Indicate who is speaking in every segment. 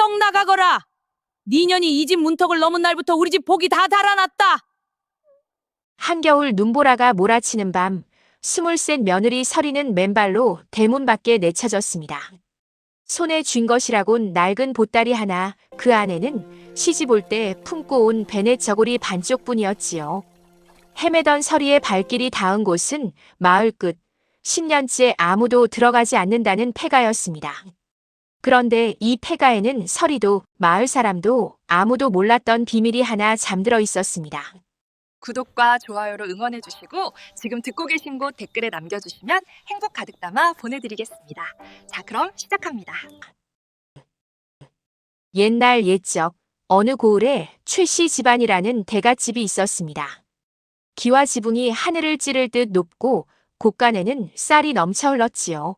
Speaker 1: 썩 나가거라. 니년이 이 집 문턱을 넘은 날부터 우리 집 복이 다 달아났다.
Speaker 2: 한겨울 눈보라가 몰아치는 밤, 스물셋 며느리 서리는 맨발로 대문 밖에 내쳐졌습니다. 손에 쥔 것이라곤 낡은 보따리 하나, 그 안에는 시집 올 때 품고 온 베넷 저고리 반쪽뿐이었지요. 헤매던 서리의 발길이 닿은 곳은 마을 끝, 10년째 아무도 들어가지 않는다는 폐가였습니다. 그런데 이 폐가에는 서리도 마을 사람도 아무도 몰랐던 비밀이 하나 잠들어 있었습니다.
Speaker 3: 구독과 좋아요로 응원해주시고 지금 듣고 계신 곳 댓글에 남겨주시면 행복 가득 담아 보내드리겠습니다. 자, 그럼 시작합니다.
Speaker 2: 옛날 옛적 어느 고을에 최씨 집안이라는 대갓집이 있었습니다. 기와 지붕이 하늘을 찌를 듯 높고 곳간에는 쌀이 넘쳐 흘렀지요.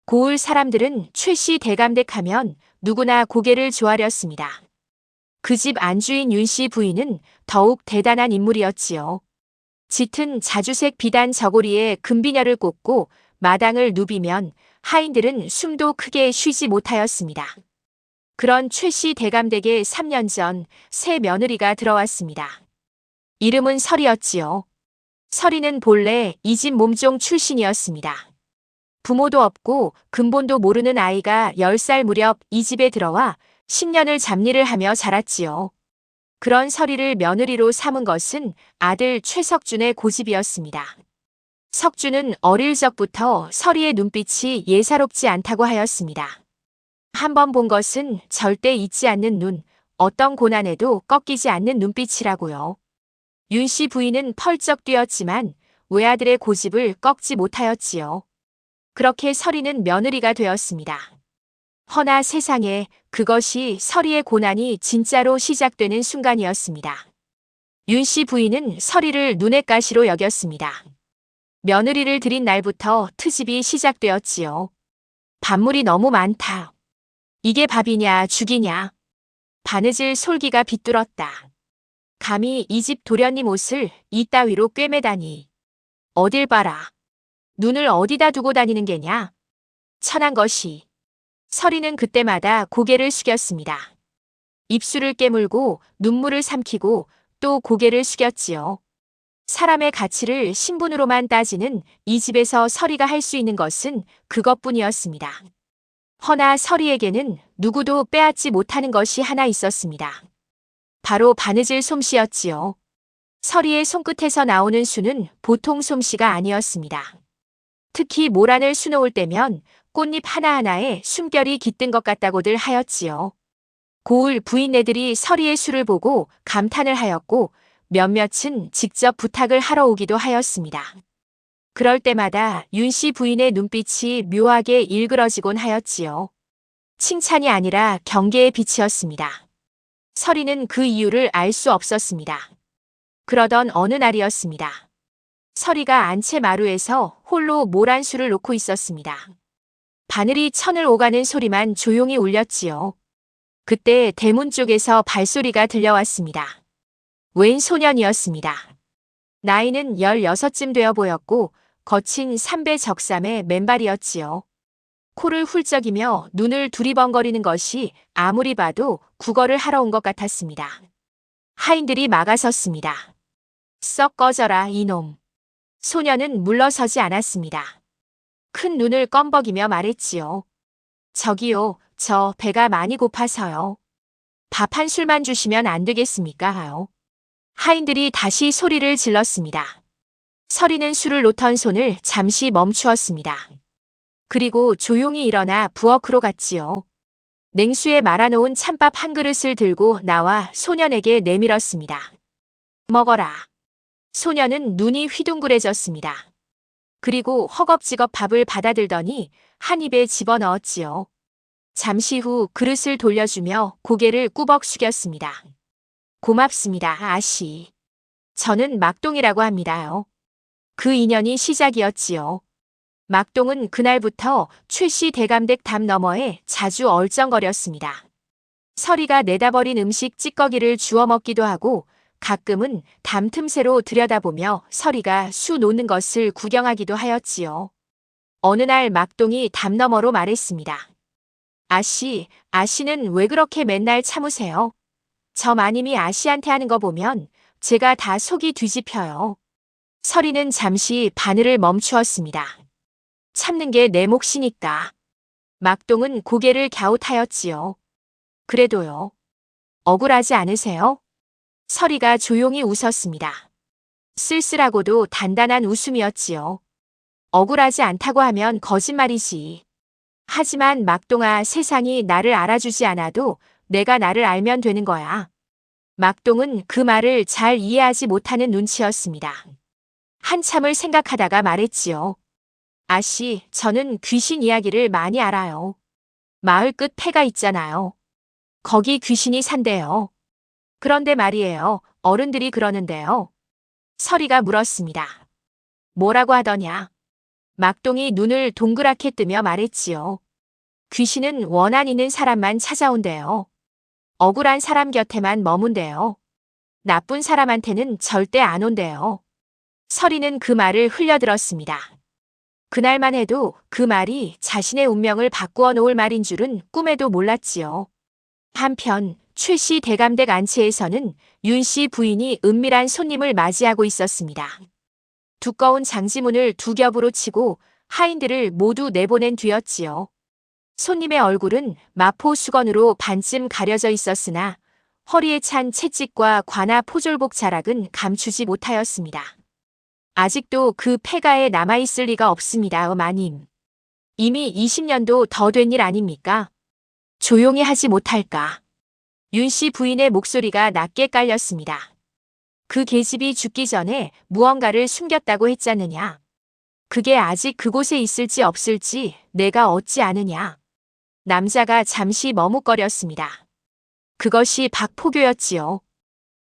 Speaker 2: 고을 사람들은 최씨 대감댁하면 누구나 고개를 조아렸습니다. 그 집 안주인 윤씨 부인은 더욱 대단한 인물이었지요. 짙은 자주색 비단 저고리에 금비녀를 꽂고 마당을 누비면 하인들은 숨도 크게 쉬지 못하였습니다. 그런 최씨 대감댁에 3년 전 새 며느리가 들어왔습니다. 이름은 설이었지요. 설이는 본래 이 집 몸종 출신이었습니다. 부모도 없고 근본도 모르는 아이가 10살 무렵 이 집에 들어와 10년을 잡일을 하며 자랐지요. 그런 설이를 며느리로 삼은 것은 아들 최석준의 고집이었습니다. 석준은 어릴 적부터 설이의 눈빛이 예사롭지 않다고 하였습니다. 한 번 본 것은 절대 잊지 않는 눈, 어떤 고난에도 꺾이지 않는 눈빛이라고요. 윤씨 부인은 펄쩍 뛰었지만 외아들의 고집을 꺾지 못하였지요. 그렇게 설이는 며느리가 되었습니다. 허나 세상에 그것이 설이의 고난이 진짜로 시작되는 순간이었습니다. 윤씨 부인은 설이를 눈의 가시로 여겼습니다. 며느리를 들인 날부터 트집이 시작되었지요. 밥물이 너무 많다. 이게 밥이냐 죽이냐. 바느질 솔기가 빗뚫었다. 감히 이 집 도련님 옷을 이따위로 꿰매다니. 어딜 봐라. 눈을 어디다 두고 다니는 게냐. 천한 것이. 설이는 그때마다 고개를 숙였습니다. 입술을 깨물고 눈물을 삼키고 또 고개를 숙였지요. 사람의 가치를 신분으로만 따지는 이 집에서 설이가 할 수 있는 것은 그것뿐이었습니다. 허나 설이에게는 누구도 빼앗지 못하는 것이 하나 있었습니다. 바로 바느질 솜씨였지요. 설이의 손끝에서 나오는 수는 보통 솜씨가 아니었습니다. 특히 모란을 수놓을 때면 꽃잎 하나하나에 숨결이 깃든 것 같다고들 하였지요. 고을 부인네들이 설이의 수를 보고 감탄을 하였고 몇몇은 직접 부탁을 하러 오기도 하였습니다. 그럴 때마다 윤씨 부인의 눈빛이 묘하게 일그러지곤 하였지요. 칭찬이 아니라 경계의 빛이었습니다. 설이는 그 이유를 알 수 없었습니다. 그러던 어느 날이었습니다. 설이가 안채 마루에서 홀로 모란수를 놓고 있었습니다. 바늘이 천을 오가는 소리만 조용히 울렸지요. 그때 대문 쪽에서 발소리가 들려왔습니다. 웬 소년이었습니다. 나이는 16쯤 되어 보였고 거친 삼배 적삼의 맨발이었지요. 코를 훌쩍이며 눈을 두리번거리는 것이 아무리 봐도 구걸을 하러 온 것 같았습니다. 하인들이 막아섰습니다. 썩 꺼져라 이놈. 소년은 물러서지 않았습니다. 큰 눈을 껌벅이며 말했지요. 저기요, 저 배가 많이 고파서요. 밥 한 술만 주시면 안 되겠습니까? 하요. 하인들이 다시 소리를 질렀습니다. 설이는 술을 놓던 손을 잠시 멈추었습니다. 그리고 조용히 일어나 부엌으로 갔지요. 냉수에 말아놓은 찬밥 한 그릇을 들고 나와 소년에게 내밀었습니다. 먹어라. 소년은 눈이 휘둥그레졌습니다. 그리고 허겁지겁 밥을 받아들더니 한 입에 집어넣었지요. 잠시 후 그릇을 돌려주며 고개를 꾸벅 숙였습니다. 고맙습니다, 아씨. 저는 막동이라고 합니다요. 그 인연이 시작이었지요. 막동은 그날부터 최씨 대감댁 담 너머에 자주 얼쩡거렸습니다. 설이가 내다버린 음식 찌꺼기를 주워 먹기도 하고 가끔은 담 틈새로 들여다보며 설이가 수 놓는 것을 구경하기도 하였지요. 어느 날 막동이 담 너머로 말했습니다. 아씨는 왜 그렇게 맨날 참으세요? 저 마님이 아씨한테 하는 거 보면 제가 다 속이 뒤집혀요. 서리는 잠시 바늘을 멈추었습니다. 참는 게 내 몫이니까. 막동은 고개를 갸웃하였지요. 그래도요. 억울하지 않으세요? 서리가 조용히 웃었습니다. 쓸쓸하고도 단단한 웃음이었지요. 억울하지 않다고 하면 거짓말이지. 하지만 막동아, 세상이 나를 알아주지 않아도 내가 나를 알면 되는 거야. 막동은 그 말을 잘 이해하지 못하는 눈치였습니다. 한참을 생각하다가 말했지요. 아씨, 저는 귀신 이야기를 많이 알아요. 마을 끝 폐가 있잖아요. 거기 귀신이 산대요. 그런데 말이에요. 어른들이 그러는데요. 서리가 물었습니다. 뭐라고 하더냐? 막동이 눈을 동그랗게 뜨며 말했지요. 귀신은 원한 있는 사람만 찾아온대요. 억울한 사람 곁에만 머문대요. 나쁜 사람한테는 절대 안 온대요. 서리는 그 말을 흘려들었습니다. 그날만 해도 그 말이 자신의 운명을 바꾸어 놓을 말인 줄은 꿈에도 몰랐지요. 한편 최 씨 대감댁 안치에서는 윤 씨 부인이 은밀한 손님을 맞이하고 있었습니다. 두꺼운 장지문을 두 겹으로 치고 하인들을 모두 내보낸 뒤였지요. 손님의 얼굴은 마포 수건으로 반쯤 가려져 있었으나 허리에 찬 채찍과 관아 포졸복 자락은 감추지 못하였습니다. 아직도 그 폐가에 남아있을 리가 없습니다, 마님. 이미 20년도 더 된 일 아닙니까? 조용히 하지 못할까? 윤 씨 부인의 목소리가 낮게 깔렸습니다. 그 계집이 죽기 전에 무언가를 숨겼다고 했잖느냐. 그게 아직 그곳에 있을지 없을지 내가 어찌 아느냐. 남자가 잠시 머뭇거렸습니다. 그것이 박포교였지요.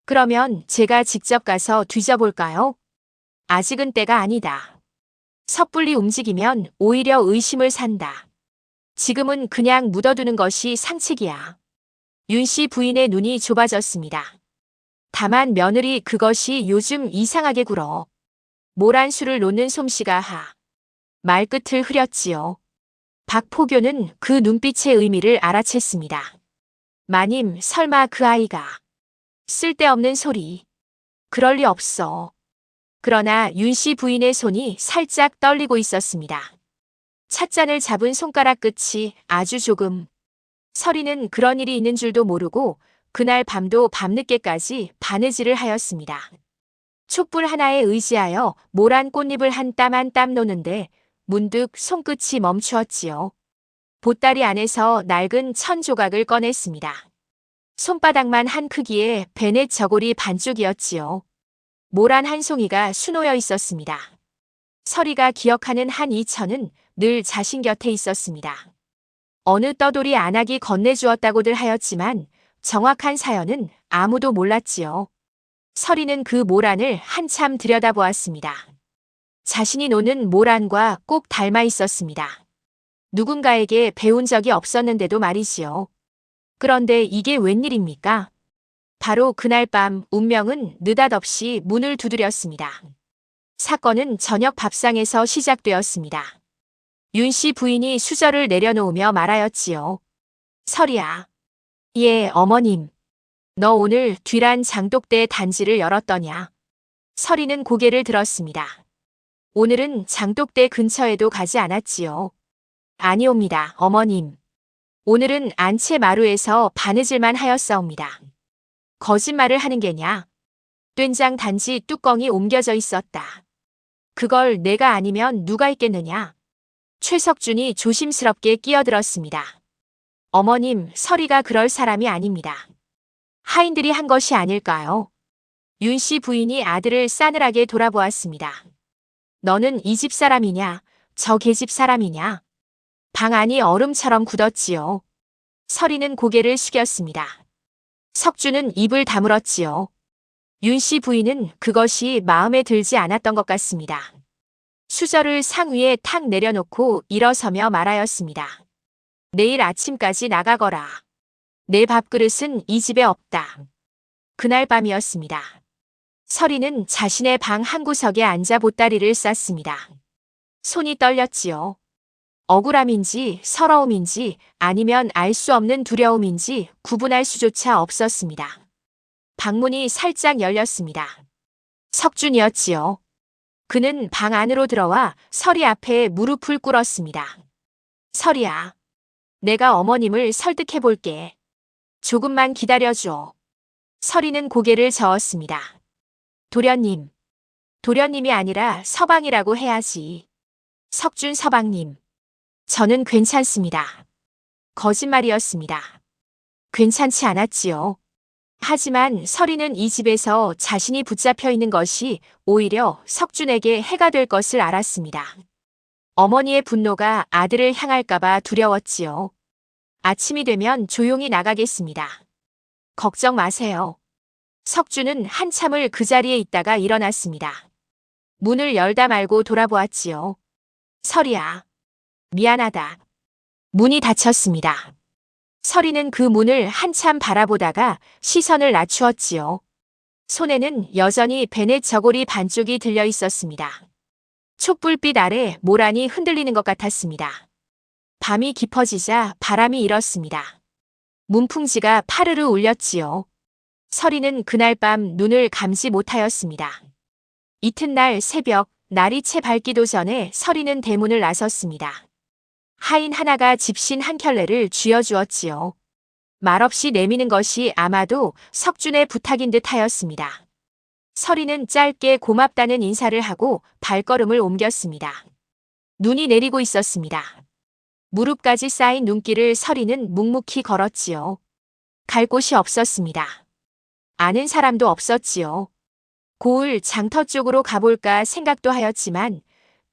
Speaker 2: 그러면 제가 직접 가서 뒤져볼까요? 아직은 때가 아니다. 섣불리 움직이면 오히려 의심을 산다. 지금은 그냥 묻어두는 것이 상책이야. 윤 씨 부인의 눈이 좁아졌습니다. 다만 며느리 그것이 요즘 이상하게 굴어. 모란 술을 놓는 솜씨가 말끝을 흐렸지요. 박포교는 그 눈빛의 의미를 알아챘습니다. 마님, 설마 그 아이가. 쓸데없는 소리. 그럴 리 없어. 그러나 윤 씨 부인의 손이 살짝 떨리고 있었습니다. 찻잔을 잡은 손가락 끝이 아주 조금. 서리는 그런 일이 있는 줄도 모르고 그날 밤도 밤늦게까지 바느질을 하였습니다. 촛불 하나에 의지하여 모란 꽃잎을 한 땀 한 땀 놓는데 문득 손끝이 멈추었지요. 보따리 안에서 낡은 천 조각을 꺼냈습니다. 손바닥만 한 크기의 베넷 저고리 반쪽이었지요. 모란 한 송이가 수놓여 있었습니다. 서리가 기억하는 한 이 천은 늘 자신 곁에 있었습니다. 어느 떠돌이 안악이 건네주었다고들 하였지만 정확한 사연은 아무도 몰랐지요. 서리는 그 모란을 한참 들여다보았습니다. 자신이 노는 모란과 꼭 닮아 있었습니다. 누군가에게 배운 적이 없었는데도 말이지요. 그런데 이게 웬일입니까? 바로 그날 밤 운명은 느닷없이 문을 두드렸습니다. 사건은 저녁 밥상에서 시작되었습니다. 윤 씨 부인이 수저를 내려놓으며 말하였지요. 서리야. 예, 어머님. 너 오늘 뒤란 장독대 단지를 열었더냐? 서리는 고개를 들었습니다. 오늘은 장독대 근처에도 가지 않았지요. 아니옵니다, 어머님. 오늘은 안채 마루에서 바느질만 하였사옵니다. 거짓말을 하는 게냐? 된장 단지 뚜껑이 옮겨져 있었다. 그걸 내가 아니면 누가 있겠느냐? 최석준이 조심스럽게 끼어들었습니다. 어머님, 서리가 그럴 사람이 아닙니다. 하인들이 한 것이 아닐까요? 윤 씨 부인이 아들을 싸늘하게 돌아보았습니다. 너는 이 집 사람이냐, 저 계집 사람이냐? 방 안이 얼음처럼 굳었지요. 서리는 고개를 숙였습니다. 석준은 입을 다물었지요. 윤 씨 부인은 그것이 마음에 들지 않았던 것 같습니다. 수저를 상 위에 탁 내려놓고 일어서며 말하였습니다. 내일 아침까지 나가거라. 내 밥그릇은 이 집에 없다. 그날 밤이었습니다. 서리는 자신의 방 한구석에 앉아 보따리를 쌌습니다. 손이 떨렸지요. 억울함인지 서러움인지 아니면 알 수 없는 두려움인지 구분할 수조차 없었습니다. 방문이 살짝 열렸습니다. 석준이었지요. 그는 방 안으로 들어와 설이 앞에 무릎을 꿇었습니다. 설이야, 내가 어머님을 설득해 볼게. 조금만 기다려줘. 설이는 고개를 저었습니다. 도련님. 도련님이 아니라 서방이라고 해야지. 석준 서방님. 저는 괜찮습니다. 거짓말이었습니다. 괜찮지 않았지요. 하지만 설이는 이 집에서 자신이 붙잡혀 있는 것이 오히려 석준에게 해가 될 것을 알았습니다. 어머니의 분노가 아들을 향할까봐 두려웠지요. 아침이 되면 조용히 나가겠습니다. 걱정 마세요. 석준은 한참을 그 자리에 있다가 일어났습니다. 문을 열다 말고 돌아보았지요. 설이야. 미안하다. 문이 닫혔습니다. 설이는 그 문을 한참 바라보다가 시선을 낮추었지요. 손에는 여전히 베넷 저고리 반쪽이 들려 있었습니다. 촛불빛 아래 모란이 흔들리는 것 같았습니다. 밤이 깊어지자 바람이 일었습니다. 문풍지가 파르르 울렸지요. 설이는 그날 밤 눈을 감지 못하였습니다. 이튿날 새벽, 날이 채 밝기도 전에 설이는 대문을 나섰습니다. 하인 하나가 집신 한 켤레를 쥐어주었지요. 말없이 내미는 것이 아마도 석준의 부탁인 듯 하였습니다. 설이는 짧게 고맙다는 인사를 하고 발걸음을 옮겼습니다. 눈이 내리고 있었습니다. 무릎까지 쌓인 눈길을 설이는 묵묵히 걸었지요. 갈 곳이 없었습니다. 아는 사람도 없었지요. 고을 장터 쪽으로 가볼까 생각도 하였지만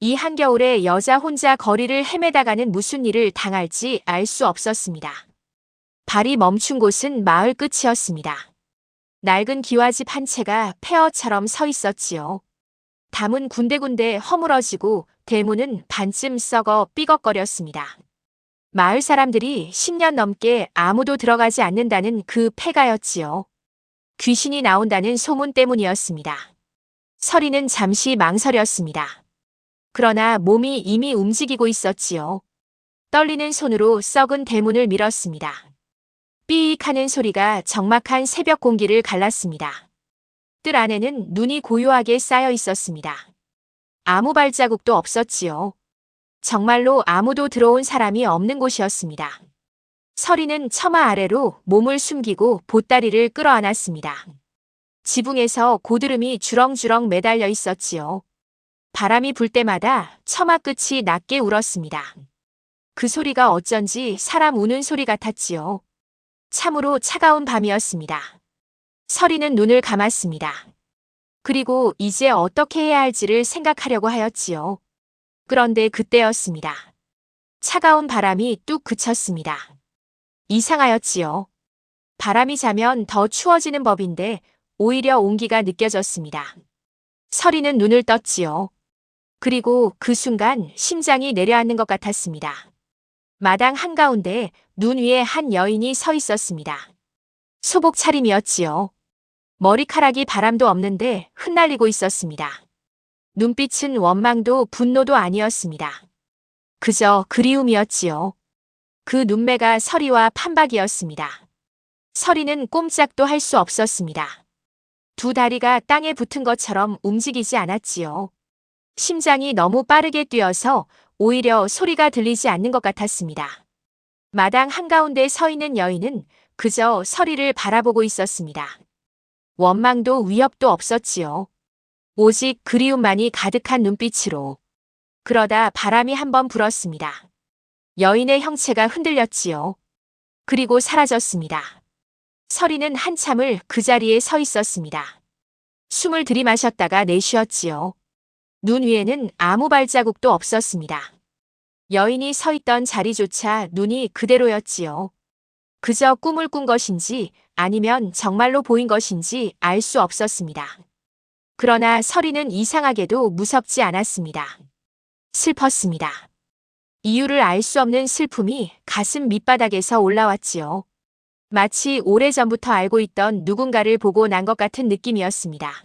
Speaker 2: 이 한겨울에 여자 혼자 거리를 헤매다가는 무슨 일을 당할지 알 수 없었습니다. 발이 멈춘 곳은 마을 끝이었습니다. 낡은 기와집 한 채가 폐허처럼 서 있었지요. 담은 군데군데 허물어지고 대문은 반쯤 썩어 삐걱거렸습니다. 마을 사람들이 10년 넘게 아무도 들어가지 않는다는 그 폐가였지요. 귀신이 나온다는 소문 때문이었습니다. 설이는 잠시 망설였습니다. 그러나 몸이 이미 움직이고 있었지요. 떨리는 손으로 썩은 대문을 밀었습니다. 삐익 하는 소리가 적막한 새벽 공기를 갈랐습니다. 뜰 안에는 눈이 고요하게 쌓여 있었습니다. 아무 발자국도 없었지요. 정말로 아무도 들어온 사람이 없는 곳이었습니다. 설이는 처마 아래로 몸을 숨기고 보따리를 끌어안았습니다. 지붕에서 고드름이 주렁주렁 매달려 있었지요. 바람이 불 때마다 처마 끝이 낮게 울었습니다. 그 소리가 어쩐지 사람 우는 소리 같았지요. 참으로 차가운 밤이었습니다. 설이는 눈을 감았습니다. 그리고 이제 어떻게 해야 할지를 생각하려고 하였지요. 그런데 그때였습니다. 차가운 바람이 뚝 그쳤습니다. 이상하였지요. 바람이 자면 더 추워지는 법인데 오히려 온기가 느껴졌습니다. 설이는 눈을 떴지요. 그리고 그 순간 심장이 내려앉는 것 같았습니다. 마당 한가운데 눈 위에 한 여인이 서 있었습니다. 소복 차림이었지요. 머리카락이 바람도 없는데 흩날리고 있었습니다. 눈빛은 원망도 분노도 아니었습니다. 그저 그리움이었지요. 그 눈매가 설이와 판박이었습니다. 설이는 꼼짝도 할 수 없었습니다. 두 다리가 땅에 붙은 것처럼 움직이지 않았지요. 심장이 너무 빠르게 뛰어서 오히려 소리가 들리지 않는 것 같았습니다. 마당 한가운데 서 있는 여인은 그저 설이를 바라보고 있었습니다. 원망도 위협도 없었지요. 오직 그리움만이 가득한 눈빛으로. 그러다 바람이 한번 불었습니다. 여인의 형체가 흔들렸지요. 그리고 사라졌습니다. 설이는 한참을 그 자리에 서 있었습니다. 숨을 들이마셨다가 내쉬었지요. 눈 위에는 아무 발자국도 없었습니다. 여인이 서 있던 자리조차 눈이 그대로였지요. 그저 꿈을 꾼 것인지 아니면 정말로 보인 것인지 알 수 없었습니다. 그러나 설이는 이상하게도 무섭지 않았습니다. 슬펐습니다. 이유를 알 수 없는 슬픔이 가슴 밑바닥에서 올라왔지요. 마치 오래전부터 알고 있던 누군가를 보고 난 것 같은 느낌이었습니다.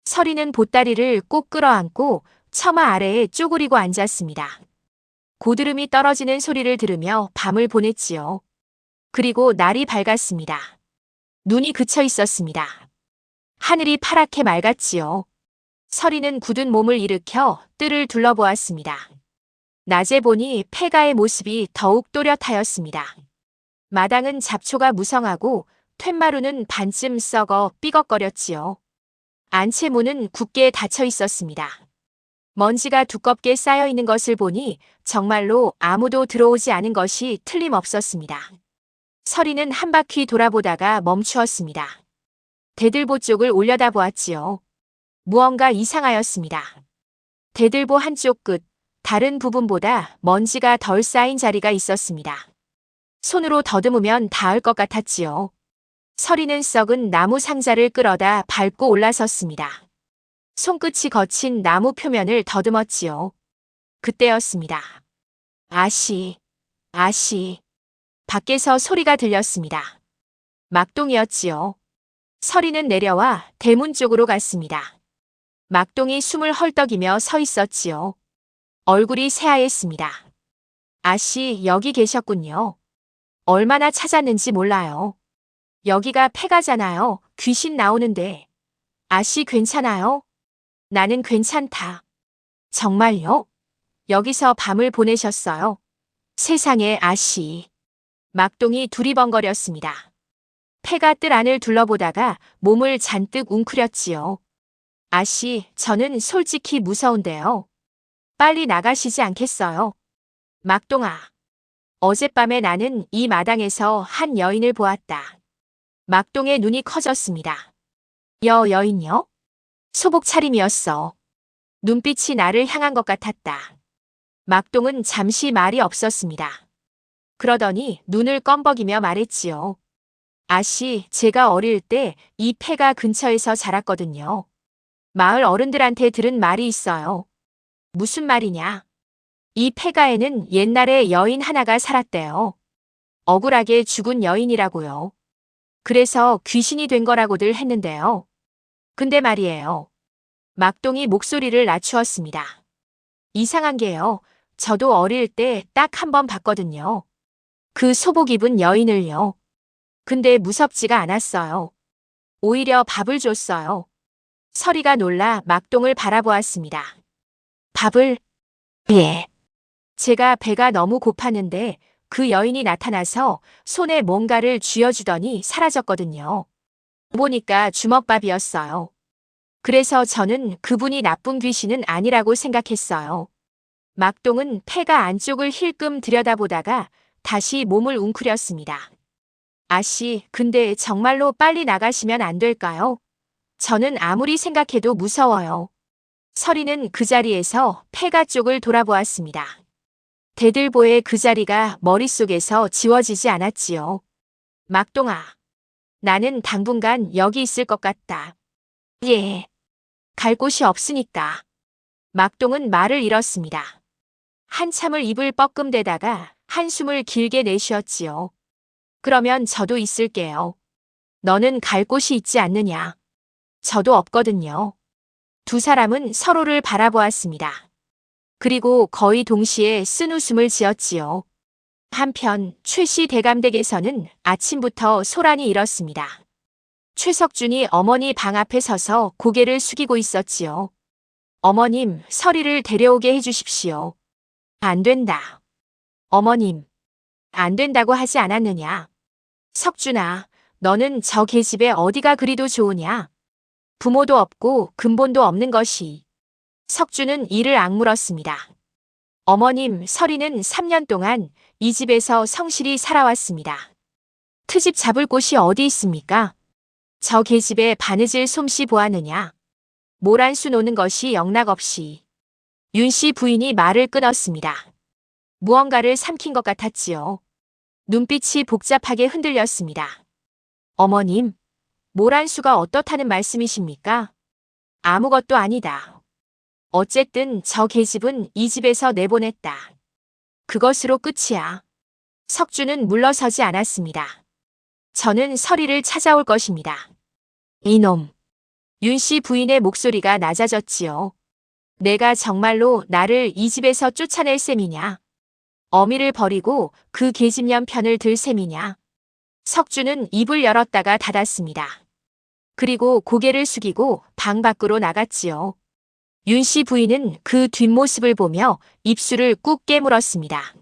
Speaker 2: 설이는 보따리를 꼭 끌어안고 처마 아래에 쪼그리고 앉았습니다. 고드름이 떨어지는 소리를 들으며 밤을 보냈지요. 그리고 날이 밝았습니다. 눈이 그쳐 있었습니다. 하늘이 파랗게 맑았지요. 서리는 굳은 몸을 일으켜 뜰을 둘러보았습니다. 낮에 보니 폐가의 모습이 더욱 또렷하였습니다. 마당은 잡초가 무성하고 툇마루는 반쯤 썩어 삐걱거렸지요. 안채문은 굳게 닫혀 있었습니다. 먼지가 두껍게 쌓여 있는 것을 보니 정말로 아무도 들어오지 않은 것이 틀림없었습니다. 서리는 한 바퀴 돌아보다가 멈추었습니다. 대들보 쪽을 올려다보았지요. 무언가 이상하였습니다. 대들보 한쪽 끝, 다른 부분보다 먼지가 덜 쌓인 자리가 있었습니다. 손으로 더듬으면 닿을 것 같았지요. 서리는 썩은 나무 상자를 끌어다 밟고 올라섰습니다. 손끝이 거친 나무 표면을 더듬었지요. 그때였습니다. 아씨, 아씨. 밖에서 소리가 들렸습니다. 막동이었지요. 서리는 내려와 대문 쪽으로 갔습니다. 막동이 숨을 헐떡이며 서 있었지요. 얼굴이 새하였습니다. 아씨, 여기 계셨군요. 얼마나 찾았는지 몰라요. 여기가 폐가잖아요. 귀신 나오는데. 아씨 괜찮아요? 나는 괜찮다. 정말요? 여기서 밤을 보내셨어요? 세상에 아씨. 막동이 두리번거렸습니다. 폐가 뜰 안을 둘러보다가 몸을 잔뜩 웅크렸지요. 아씨, 저는 솔직히 무서운데요. 빨리 나가시지 않겠어요? 막동아. 어젯밤에 나는 이 마당에서 한 여인을 보았다. 막동의 눈이 커졌습니다. 여인요? 소복 차림이었어. 눈빛이 나를 향한 것 같았다. 막동은 잠시 말이 없었습니다. 그러더니 눈을 껌벅이며 말했지요. 아씨, 제가 어릴 때 이 폐가 근처에서 자랐거든요. 마을 어른들한테 들은 말이 있어요. 무슨 말이냐? 이 폐가에는 옛날에 여인 하나가 살았대요. 억울하게 죽은 여인이라고요. 그래서 귀신이 된 거라고들 했는데요. 근데 말이에요. 막동이 목소리를 낮추었습니다. 이상한 게요. 저도 어릴 때 딱 한 번 봤거든요. 그 소복 입은 여인을요. 근데 무섭지가 않았어요. 오히려 밥을 줬어요. 서리가 놀라 막동을 바라보았습니다. 밥을? 예. 제가 배가 너무 고팠는데 그 여인이 나타나서 손에 뭔가를 쥐어주더니 사라졌거든요. 보니까 주먹밥이었어요. 그래서 저는 그분이 나쁜 귀신은 아니라고 생각했어요. 막동은 폐가 안쪽을 힐끔 들여다보다가 다시 몸을 웅크렸습니다. 아씨, 근데 정말로 빨리 나가시면 안 될까요? 저는 아무리 생각해도 무서워요. 서리는 그 자리에서 폐가 쪽을 돌아보았습니다. 대들보의 그 자리가 머릿속에서 지워지지 않았지요. 막동아, 나는 당분간 여기 있을 것 같다. 예. 갈 곳이 없으니까. 막동은 말을 잃었습니다. 한참을 입을 뻐끔대다가 한숨을 길게 내쉬었지요. 그러면 저도 있을게요. 너는 갈 곳이 있지 않느냐? 저도 없거든요. 두 사람은 서로를 바라보았습니다. 그리고 거의 동시에 쓴웃음을 지었지요. 한편 최씨 대감댁에서는 아침부터 소란이 일었습니다. 최석준이 어머니 방 앞에 서서 고개를 숙이고 있었지요. 어머님, 서리를 데려오게 해주십시오. 안 된다. 어머님, 안 된다고 하지 않았느냐? 석준아, 너는 저 계집애 어디가 그리도 좋으냐? 부모도 없고 근본도 없는 것이. 석준은 이를 악물었습니다. 어머님, 서리는 3년 동안 이 집에서 성실히 살아왔습니다. 트집 잡을 곳이 어디 있습니까? 저 계집애 바느질 솜씨 보았느냐? 모란수 노는 것이 영락없이. 윤씨 부인이 말을 끊었습니다. 무언가를 삼킨 것 같았지요. 눈빛이 복잡하게 흔들렸습니다. 어머님, 모란수가 어떻다는 말씀이십니까? 아무것도 아니다. 어쨌든 저 계집은 이 집에서 내보냈다. 그것으로 끝이야. 석주는 물러서지 않았습니다. 저는 서리를 찾아올 것입니다. 이놈. 윤씨 부인의 목소리가 낮아졌지요. 내가 정말로 나를 이 집에서 쫓아낼 셈이냐? 어미를 버리고 그 계집년 편을 들 셈이냐. 석주는 입을 열었다가 닫았습니다. 그리고 고개를 숙이고 방 밖으로 나갔지요. 윤 씨 부인은 그 뒷모습을 보며 입술을 꾹 깨물었습니다.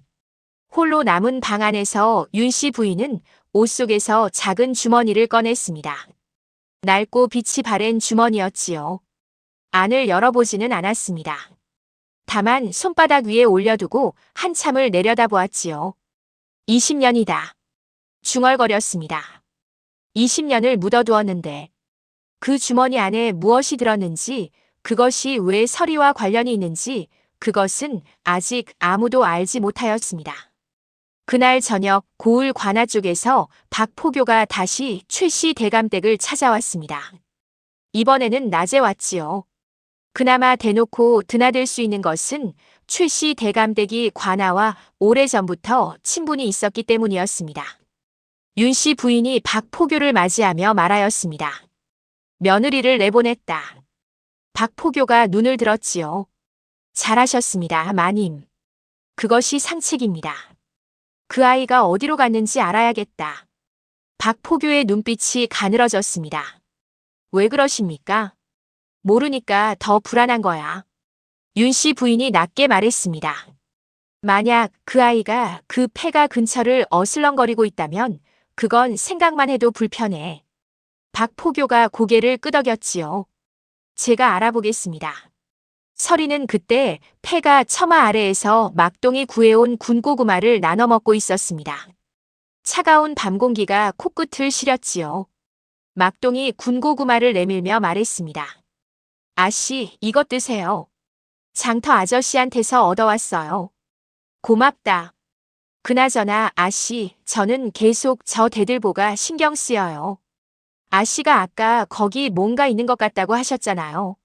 Speaker 2: 홀로 남은 방 안에서 윤 씨 부인은 옷 속에서 작은 주머니를 꺼냈습니다. 낡고 빛이 바랜 주머니였지요. 안을 열어보지는 않았습니다. 다만 손바닥 위에 올려두고 한참을 내려다보았지요. 20년이다. 중얼거렸습니다. 20년을 묻어두었는데 그 주머니 안에 무엇이 들었는지, 그것이 왜 서리와 관련이 있는지, 그것은 아직 아무도 알지 못하였습니다. 그날 저녁 고을 관아 쪽에서 박포교가 다시 최씨 대감댁을 찾아왔습니다. 이번에는 낮에 왔지요. 그나마 대놓고 드나들 수 있는 것은 최씨 대감댁이 관아와 오래전부터 친분이 있었기 때문이었습니다. 윤 씨 부인이 박포교를 맞이하며 말하였습니다. 며느리를 내보냈다. 박포교가 눈을 들었지요. 잘하셨습니다, 마님. 그것이 상책입니다. 그 아이가 어디로 갔는지 알아야겠다. 박포교의 눈빛이 가늘어졌습니다. 왜 그러십니까? 모르니까 더 불안한 거야. 윤 씨 부인이 낮게 말했습니다. 만약 그 아이가 그 폐가 근처를 어슬렁거리고 있다면 그건 생각만 해도 불편해. 박포교가 고개를 끄덕였지요. 제가 알아보겠습니다. 서리는 그때 폐가 처마 아래에서 막동이 구해온 군고구마를 나눠 먹고 있었습니다. 차가운 밤 공기가 코끝을 시렸지요. 막동이 군고구마를 내밀며 말했습니다. 아씨, 이것 드세요. 장터 아저씨한테서 얻어왔어요. 고맙다. 그나저나 아씨, 저는 계속 저 대들보가 신경 쓰여요. 아씨가 아까 거기 뭔가 있는 것 같다고 하셨잖아요.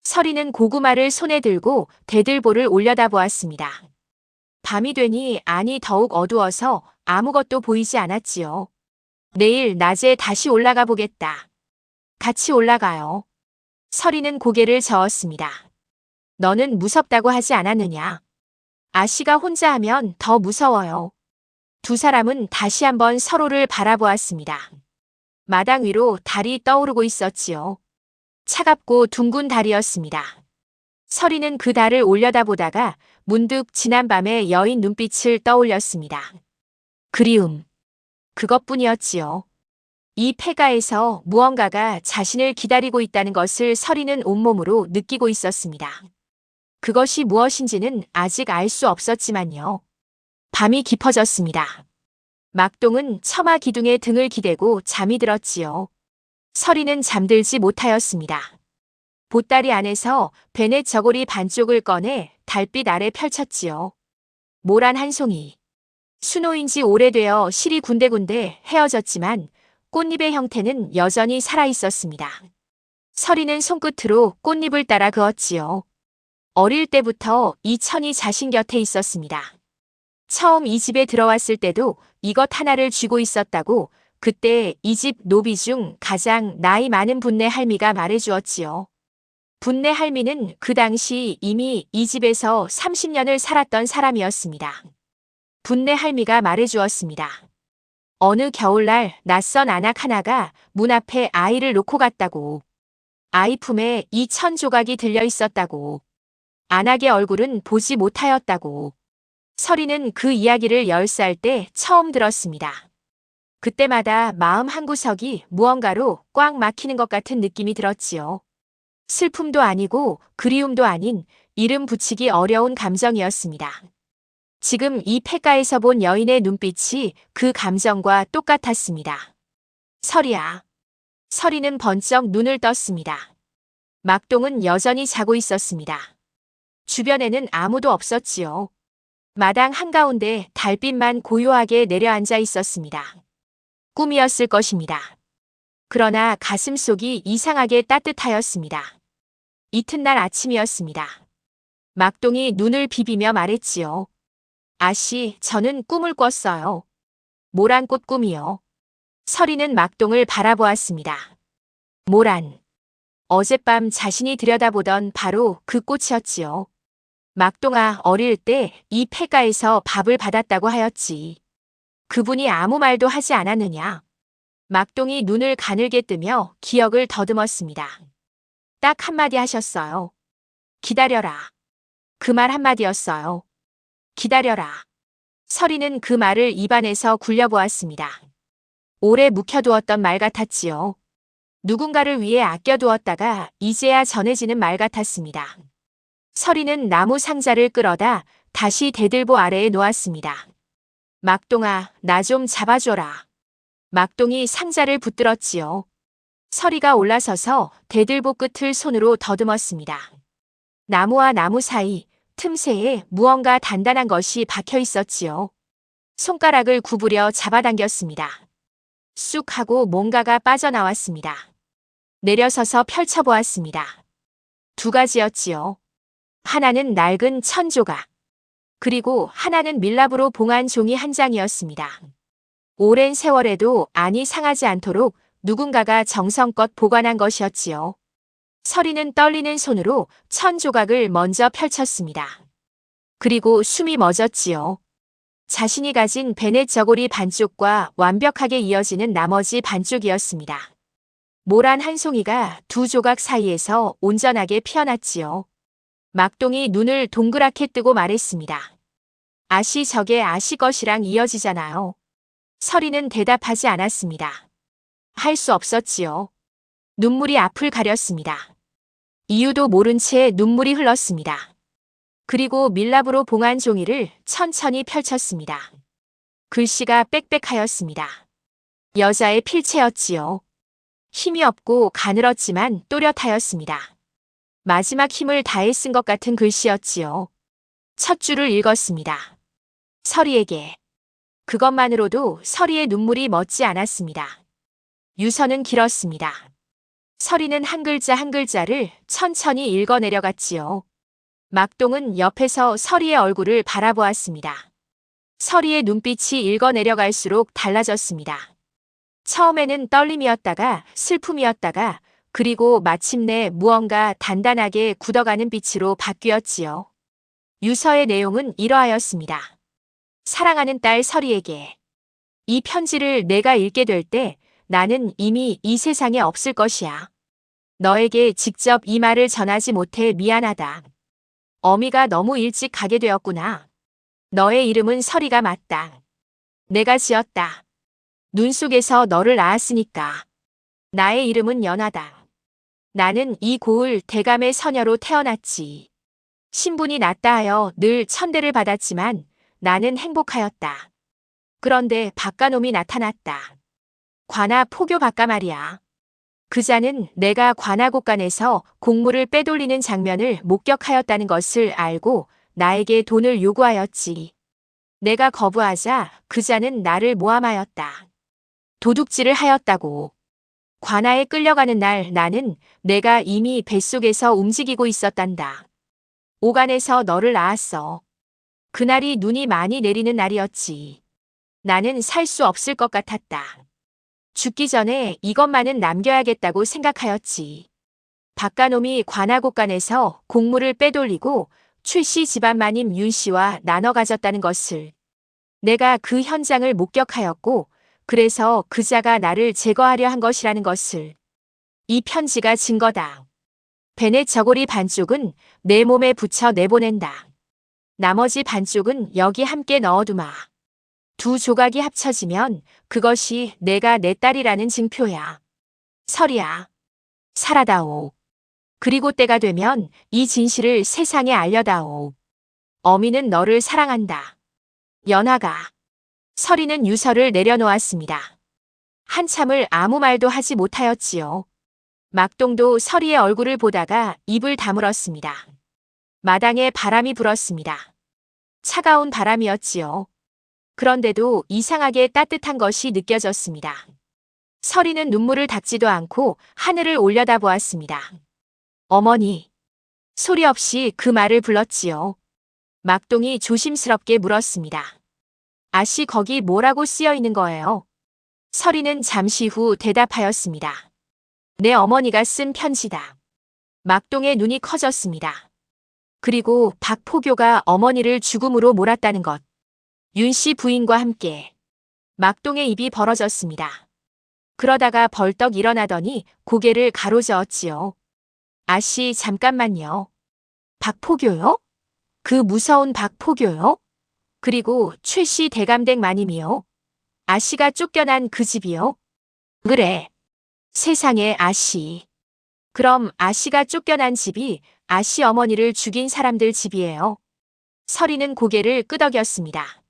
Speaker 2: 서리는 고구마를 손에 들고 대들보를 올려다보았습니다. 밤이 되니 안이 더욱 어두워서 아무것도 보이지 않았지요. 내일 낮에 다시 올라가 보겠다. 같이 올라가요. 서리는 고개를 저었습니다. 너는 무섭다고 하지 않았느냐? 아씨가 혼자 하면 더 무서워요. 두 사람은 다시 한번 서로를 바라보았습니다. 마당 위로 달이 떠오르고 있었지요. 차갑고 둥근 달이었습니다. 서리는 그 달을 올려다보다가 문득 지난밤의 여인 눈빛을 떠올렸습니다. 그리움. 그것뿐이었지요. 이 폐가에서 무언가가 자신을 기다리고 있다는 것을 서리는 온몸으로 느끼고 있었습니다. 그것이 무엇인지는 아직 알 수 없었지만요. 밤이 깊어졌습니다. 막동은 처마 기둥에 등을 기대고 잠이 들었지요. 서리는 잠들지 못하였습니다. 보따리 안에서 베넷 저고리 반쪽을 꺼내 달빛 아래 펼쳤지요. 모란 한 송이. 수노인 지 오래되어 실이 군데군데 헤어졌지만 꽃잎의 형태는 여전히 살아있었습니다. 서리는 손끝으로 꽃잎을 따라 그었지요. 어릴 때부터 이 천이 자신 곁에 있었습니다. 처음 이 집에 들어왔을 때도 이것 하나를 쥐고 있었다고 그때 이 집 노비 중 가장 나이 많은 분네 할미가 말해주었지요. 분네 할미는 그 당시 이미 이 집에서 30년을 살았던 사람이었습니다. 분네 할미가 말해주었습니다. 어느 겨울날 낯선 안악 하나가 문 앞에 아이를 놓고 갔다고. 아이 품에 이 천 조각이 들려 있었다고. 안악의 얼굴은 보지 못하였다고. 서리는 그 이야기를 10살 때 처음 들었습니다. 그때마다 마음 한구석이 무언가로 꽉 막히는 것 같은 느낌이 들었지요. 슬픔도 아니고 그리움도 아닌 이름 붙이기 어려운 감정이었습니다. 지금 이 폐가에서 본 여인의 눈빛이 그 감정과 똑같았습니다. 서리야. 서리는 번쩍 눈을 떴습니다. 막동은 여전히 자고 있었습니다. 주변에는 아무도 없었지요. 마당 한가운데 달빛만 고요하게 내려앉아 있었습니다. 꿈이었을 것입니다. 그러나 가슴속이 이상하게 따뜻하였습니다. 이튿날 아침이었습니다. 막동이 눈을 비비며 말했지요. 아씨, 저는 꿈을 꿨어요. 모란꽃 꿈이요. 서리는 막동을 바라보았습니다. 모란. 어젯밤 자신이 들여다보던 바로 그 꽃이었지요. 막동아 어릴 때 이 폐가에서 밥을 받았다고 하였지. 그분이 아무 말도 하지 않았느냐. 막동이 눈을 가늘게 뜨며 기억을 더듬었습니다. 딱 한마디 하셨어요. 기다려라. 그 말 한마디였어요. 기다려라. 서리는 그 말을 입안에서 굴려보았습니다. 오래 묵혀두었던 말 같았지요. 누군가를 위해 아껴두었다가 이제야 전해지는 말 같았습니다. 서리는 나무 상자를 끌어다 다시 대들보 아래에 놓았습니다. 막동아, 나 좀 잡아줘라. 막동이 상자를 붙들었지요. 서리가 올라서서 대들보 끝을 손으로 더듬었습니다. 나무와 나무 사이 틈새에 무언가 단단한 것이 박혀 있었지요. 손가락을 구부려 잡아당겼습니다. 쑥 하고 뭔가가 빠져나왔습니다. 내려서서 펼쳐보았습니다. 두 가지였지요. 하나는 낡은 천조각, 그리고 하나는 밀랍으로 봉한 종이 한 장이었습니다. 오랜 세월에도 안이 상하지 않도록 누군가가 정성껏 보관한 것이었지요. 서리는 떨리는 손으로 천조각을 먼저 펼쳤습니다. 그리고 숨이 멎었지요. 자신이 가진 베넷 저고리 반쪽과 완벽하게 이어지는 나머지 반쪽이었습니다. 모란 한 송이가 두 조각 사이에서 온전하게 피어났지요. 막동이 눈을 동그랗게 뜨고 말했습니다. 아시 저게 아시 것이랑 이어지잖아요. 서리는 대답하지 않았습니다. 할 수 없었지요. 눈물이 앞을 가렸습니다. 이유도 모른 채 눈물이 흘렀습니다. 그리고 밀랍으로 봉한 종이를 천천히 펼쳤습니다. 글씨가 빽빽하였습니다. 여자의 필체였지요. 힘이 없고 가늘었지만 또렷하였습니다. 마지막 힘을 다해 쓴 것 같은 글씨였지요. 첫 줄을 읽었습니다. 서리에게. 그것만으로도 서리의 눈물이 멎지 않았습니다. 유서는 길었습니다. 서리는 한 글자 한 글자를 천천히 읽어내려갔지요. 막동은 옆에서 서리의 얼굴을 바라보았습니다. 서리의 눈빛이 읽어내려갈수록 달라졌습니다. 처음에는 떨림이었다가 슬픔이었다가 그리고 마침내 무언가 단단하게 굳어가는 빛으로 바뀌었지요. 유서의 내용은 이러하였습니다. 사랑하는 딸 서리에게. 이 편지를 내가 읽게 될 때 나는 이미 이 세상에 없을 것이야. 너에게 직접 이 말을 전하지 못해 미안하다. 어미가 너무 일찍 가게 되었구나. 너의 이름은 서리가 맞다. 내가 지었다. 눈 속에서 너를 낳았으니까. 나의 이름은 연하다. 나는 이 고을 대감의 서녀로 태어났지. 신분이 낮다 하여 늘 천대를 받았지만 나는 행복하였다. 그런데 박가놈이 나타났다. 관아 포교 박가 말이야. 그자는 내가 관아곡간에서 곡물을 빼돌리는 장면을 목격하였다는 것을 알고 나에게 돈을 요구하였지. 내가 거부하자 그자는 나를 모함하였다. 도둑질을 하였다고. 관아에 끌려가는 날 나는 내가 이미 뱃속에서 움직이고 있었단다. 오간에서 너를 낳았어. 그날이 눈이 많이 내리는 날이었지. 나는 살 수 없을 것 같았다. 죽기 전에 이것만은 남겨야겠다고 생각하였지. 박가놈이 관아곡간에서 곡물을 빼돌리고 출씨 집안마님 윤씨와 나눠 가졌다는 것을. 내가 그 현장을 목격하였고 그래서 그자가 나를 제거하려 한 것이라는 것을. 이 편지가 증거다. 베넷 저고리 반쪽은 내 몸에 붙여 내보낸다. 나머지 반쪽은 여기 함께 넣어두마. 두 조각이 합쳐지면 그것이 내가 내 딸이라는 증표야. 서리야. 살아다오. 그리고 때가 되면 이 진실을 세상에 알려다오. 어미는 너를 사랑한다. 연하가. 서리는 유서를 내려놓았습니다. 한참을 아무 말도 하지 못하였지요. 막동도 서리의 얼굴을 보다가 입을 다물었습니다. 마당에 바람이 불었습니다. 차가운 바람이었지요. 그런데도 이상하게 따뜻한 것이 느껴졌습니다. 서리는 눈물을 닦지도 않고 하늘을 올려다보았습니다. 어머니. 소리 없이 그 말을 불렀지요. 막동이 조심스럽게 물었습니다. 아씨 거기 뭐라고 쓰여 있는 거예요? 서리는 잠시 후 대답하였습니다. 내 어머니가 쓴 편지다. 막동의 눈이 커졌습니다. 그리고 박포교가 어머니를 죽음으로 몰았다는 것. 윤 씨 부인과 함께 막동의 입이 벌어졌습니다. 그러다가 벌떡 일어나더니 고개를 가로저었지요. 아씨, 잠깐만요. 박포교요? 그 무서운 박포교요? 그리고 최 씨 대감댁 마님이요? 아씨가 쫓겨난 그 집이요? 그래. 세상에, 아씨. 그럼 아씨가 쫓겨난 집이 아씨 어머니를 죽인 사람들 집이에요. 서리는 고개를 끄덕였습니다.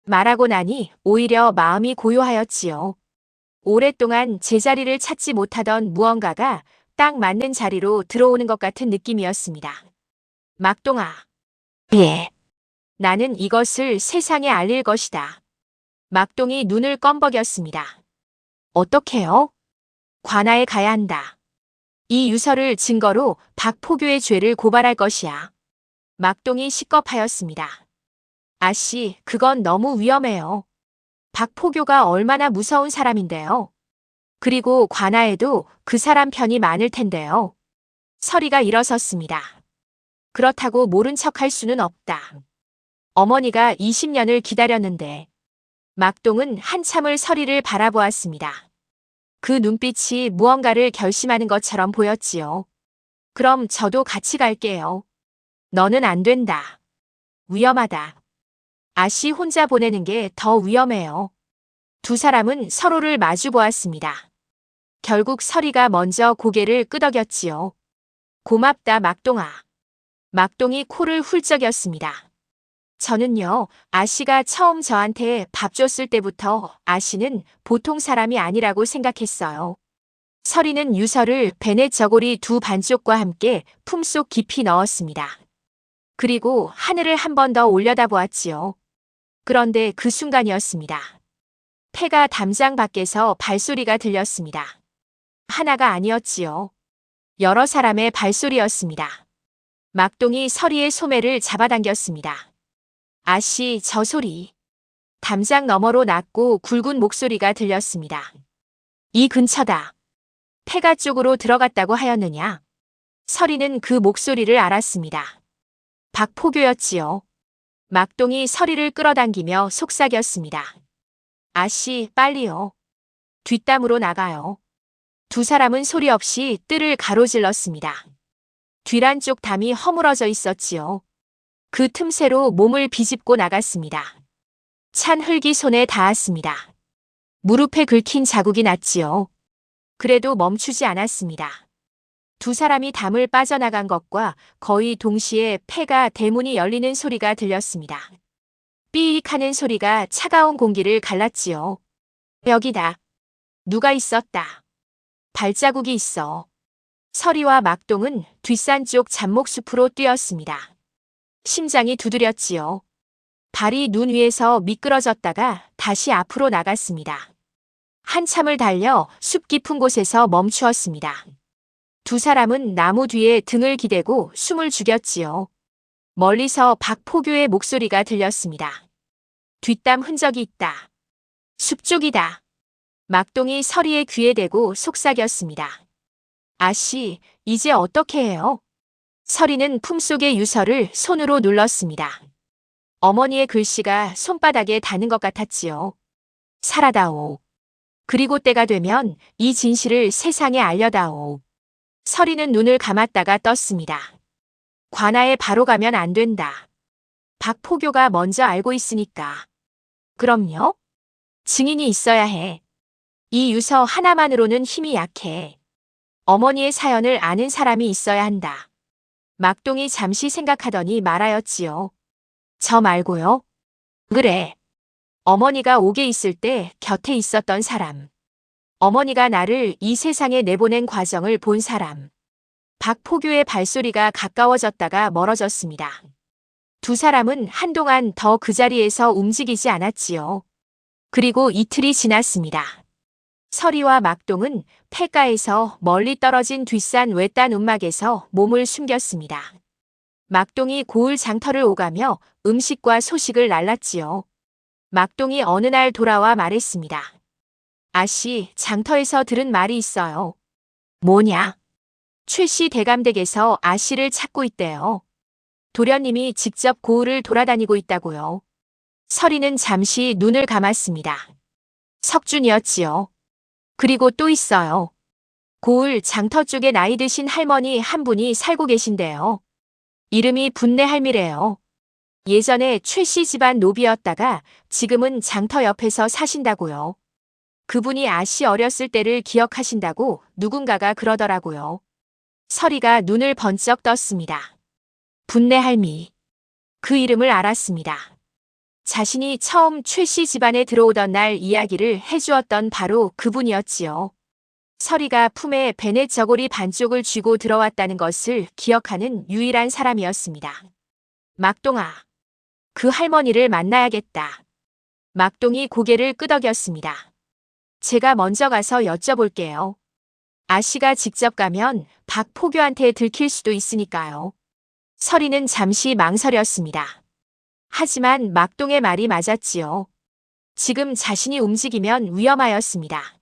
Speaker 2: 말하고 나니 오히려 마음이 고요하였지요. 오랫동안 제자리를 찾지 못하던 무언가가 딱 맞는 자리로 들어오는 것 같은 느낌이었습니다. 막동아. 예. 나는 이것을 세상에 알릴 것이다. 막동이 눈을 껌벅였습니다. 어떻게요? 관아에 가야 한다. 이 유서를 증거로 박포교의 죄를 고발할 것이야. 막동이 식겁하였습니다. 아씨, 그건 너무 위험해요. 박포교가 얼마나 무서운 사람인데요. 그리고 관아에도 그 사람 편이 많을 텐데요. 서리가 일어섰습니다. 그렇다고 모른 척 할 수는 없다. 어머니가 20년을 기다렸는데. 막동은 한참을 서리를 바라보았습니다. 그 눈빛이 무언가를 결심하는 것처럼 보였지요. 그럼 저도 같이 갈게요. 너는 안 된다. 위험하다. 아씨 혼자 보내는 게 더 위험해요. 두 사람은 서로를 마주 보았습니다. 결국 서리가 먼저 고개를 끄덕였지요. 고맙다, 막동아. 막동이 코를 훌쩍였습니다. 저는요, 아씨가 처음 저한테 밥 줬을 때부터 아씨는 보통 사람이 아니라고 생각했어요. 서리는 유서를 베넷 저고리 두 반쪽과 함께 품속 깊이 넣었습니다. 그리고 하늘을 한 번 더 올려다보았지요. 그런데 그 순간이었습니다. 폐가 담장 밖에서 발소리가 들렸습니다. 하나가 아니었지요. 여러 사람의 발소리였습니다. 막동이 서리의 소매를 잡아당겼습니다. 아씨, 저 소리. 담장 너머로 낮고 굵은 목소리가 들렸습니다. 이 근처다. 폐가 쪽으로 들어갔다고 하였느냐? 서리는 그 목소리를 알았습니다. 박포교였지요. 막동이 서리를 끌어당기며 속삭였습니다. 아씨, 빨리요. 뒷담으로 나가요. 두 사람은 소리 없이 뜰을 가로질렀습니다. 뒤란 쪽 담이 허물어져 있었지요. 그 틈새로 몸을 비집고 나갔습니다. 찬 흙이 손에 닿았습니다. 무릎에 긁힌 자국이 났지요. 그래도 멈추지 않았습니다. 두 사람이 담을 빠져나간 것과 거의 동시에 폐가 대문이 열리는 소리가 들렸습니다. 삐익 하는 소리가 차가운 공기를 갈랐지요. 여기다. 누가 있었다. 발자국이 있어. 서리와 막동은 뒷산 쪽 잡목숲으로 뛰었습니다. 심장이 두드렸지요. 발이 눈 위에서 미끄러졌다가 다시 앞으로 나갔습니다. 한참을 달려 숲 깊은 곳에서 멈추었습니다. 두 사람은 나무 뒤에 등을 기대고 숨을 죽였지요. 멀리서 박포교의 목소리가 들렸습니다. 뒷담 흔적이 있다. 숲 쪽이다. 막동이 서리의 귀에 대고 속삭였습니다. 아씨, 이제 어떻게 해요? 서리는 품속의 유서를 손으로 눌렀습니다. 어머니의 글씨가 손바닥에 닿는 것 같았지요. 살아다오. 그리고 때가 되면 이 진실을 세상에 알려다오. 서리는 눈을 감았다가 떴습니다. 관아에 바로 가면 안 된다. 박포교가 먼저 알고 있으니까. 그럼요? 증인이 있어야 해. 이 유서 하나만으로는 힘이 약해. 어머니의 사연을 아는 사람이 있어야 한다. 막동이 잠시 생각하더니 말하였지요. 저 말고요? 그래. 어머니가 옥에 있을 때 곁에 있었던 사람. 어머니가 나를 이 세상에 내보낸 과정을 본 사람. 박포교의 발소리가 가까워졌다가 멀어졌습니다. 두 사람은 한동안 더 그 자리에서 움직이지 않았지요. 그리고 이틀이 지났습니다. 서리와 막동은 폐가에서 멀리 떨어진 뒷산 외딴 움막에서 몸을 숨겼습니다. 막동이 고을 장터를 오가며 음식과 소식을 날랐지요. 막동이 어느 날 돌아와 말했습니다. 아씨, 장터에서 들은 말이 있어요. 뭐냐? 최씨 대감댁에서 아씨를 찾고 있대요. 도련님이 직접 고을을 돌아다니고 있다고요. 설이는 잠시 눈을 감았습니다. 석준이었지요. 그리고 또 있어요. 고을 장터 쪽에 나이 드신 할머니 한 분이 살고 계신데요. 이름이 분내 할미래요. 예전에 최 씨 집안 노비였다가 지금은 장터 옆에서 사신다고요. 그분이 아씨 어렸을 때를 기억하신다고 누군가가 그러더라고요. 설이가 눈을 번쩍 떴습니다. 분내 할미. 그 이름을 알았습니다. 자신이 처음 최 씨 집안에 들어오던 날 이야기를 해주었던 바로 그분이었지요. 설이가 품에 베넷 저고리 반쪽을 쥐고 들어왔다는 것을 기억하는 유일한 사람이었습니다. 막동아. 그 할머니를 만나야겠다. 막동이 고개를 끄덕였습니다. 제가 먼저 가서 여쭤볼게요. 아씨가 직접 가면 박포교한테 들킬 수도 있으니까요. 설이는 잠시 망설였습니다. 하지만 막동의 말이 맞았지요. 지금 자신이 움직이면 위험하였습니다.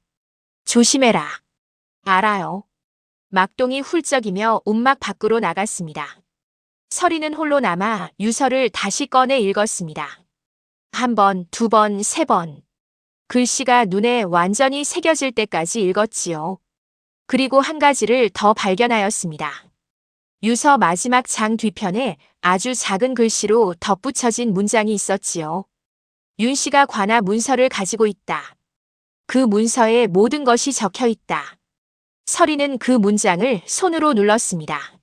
Speaker 2: 조심해라. 알아요. 막동이 훌쩍이며 움막 밖으로 나갔습니다. 설이는 홀로 남아 유서를 다시 꺼내 읽었습니다. 한 번, 두 번, 세 번. 글씨가 눈에 완전히 새겨질 때까지 읽었지요. 그리고 한 가지를 더 발견하였습니다. 유서 마지막 장 뒤편에 아주 작은 글씨로 덧붙여진 문장이 있었지요. 윤 씨가 관아 문서를 가지고 있다. 그 문서에 모든 것이 적혀 있다. 설이는 그 문장을 손으로 눌렀습니다.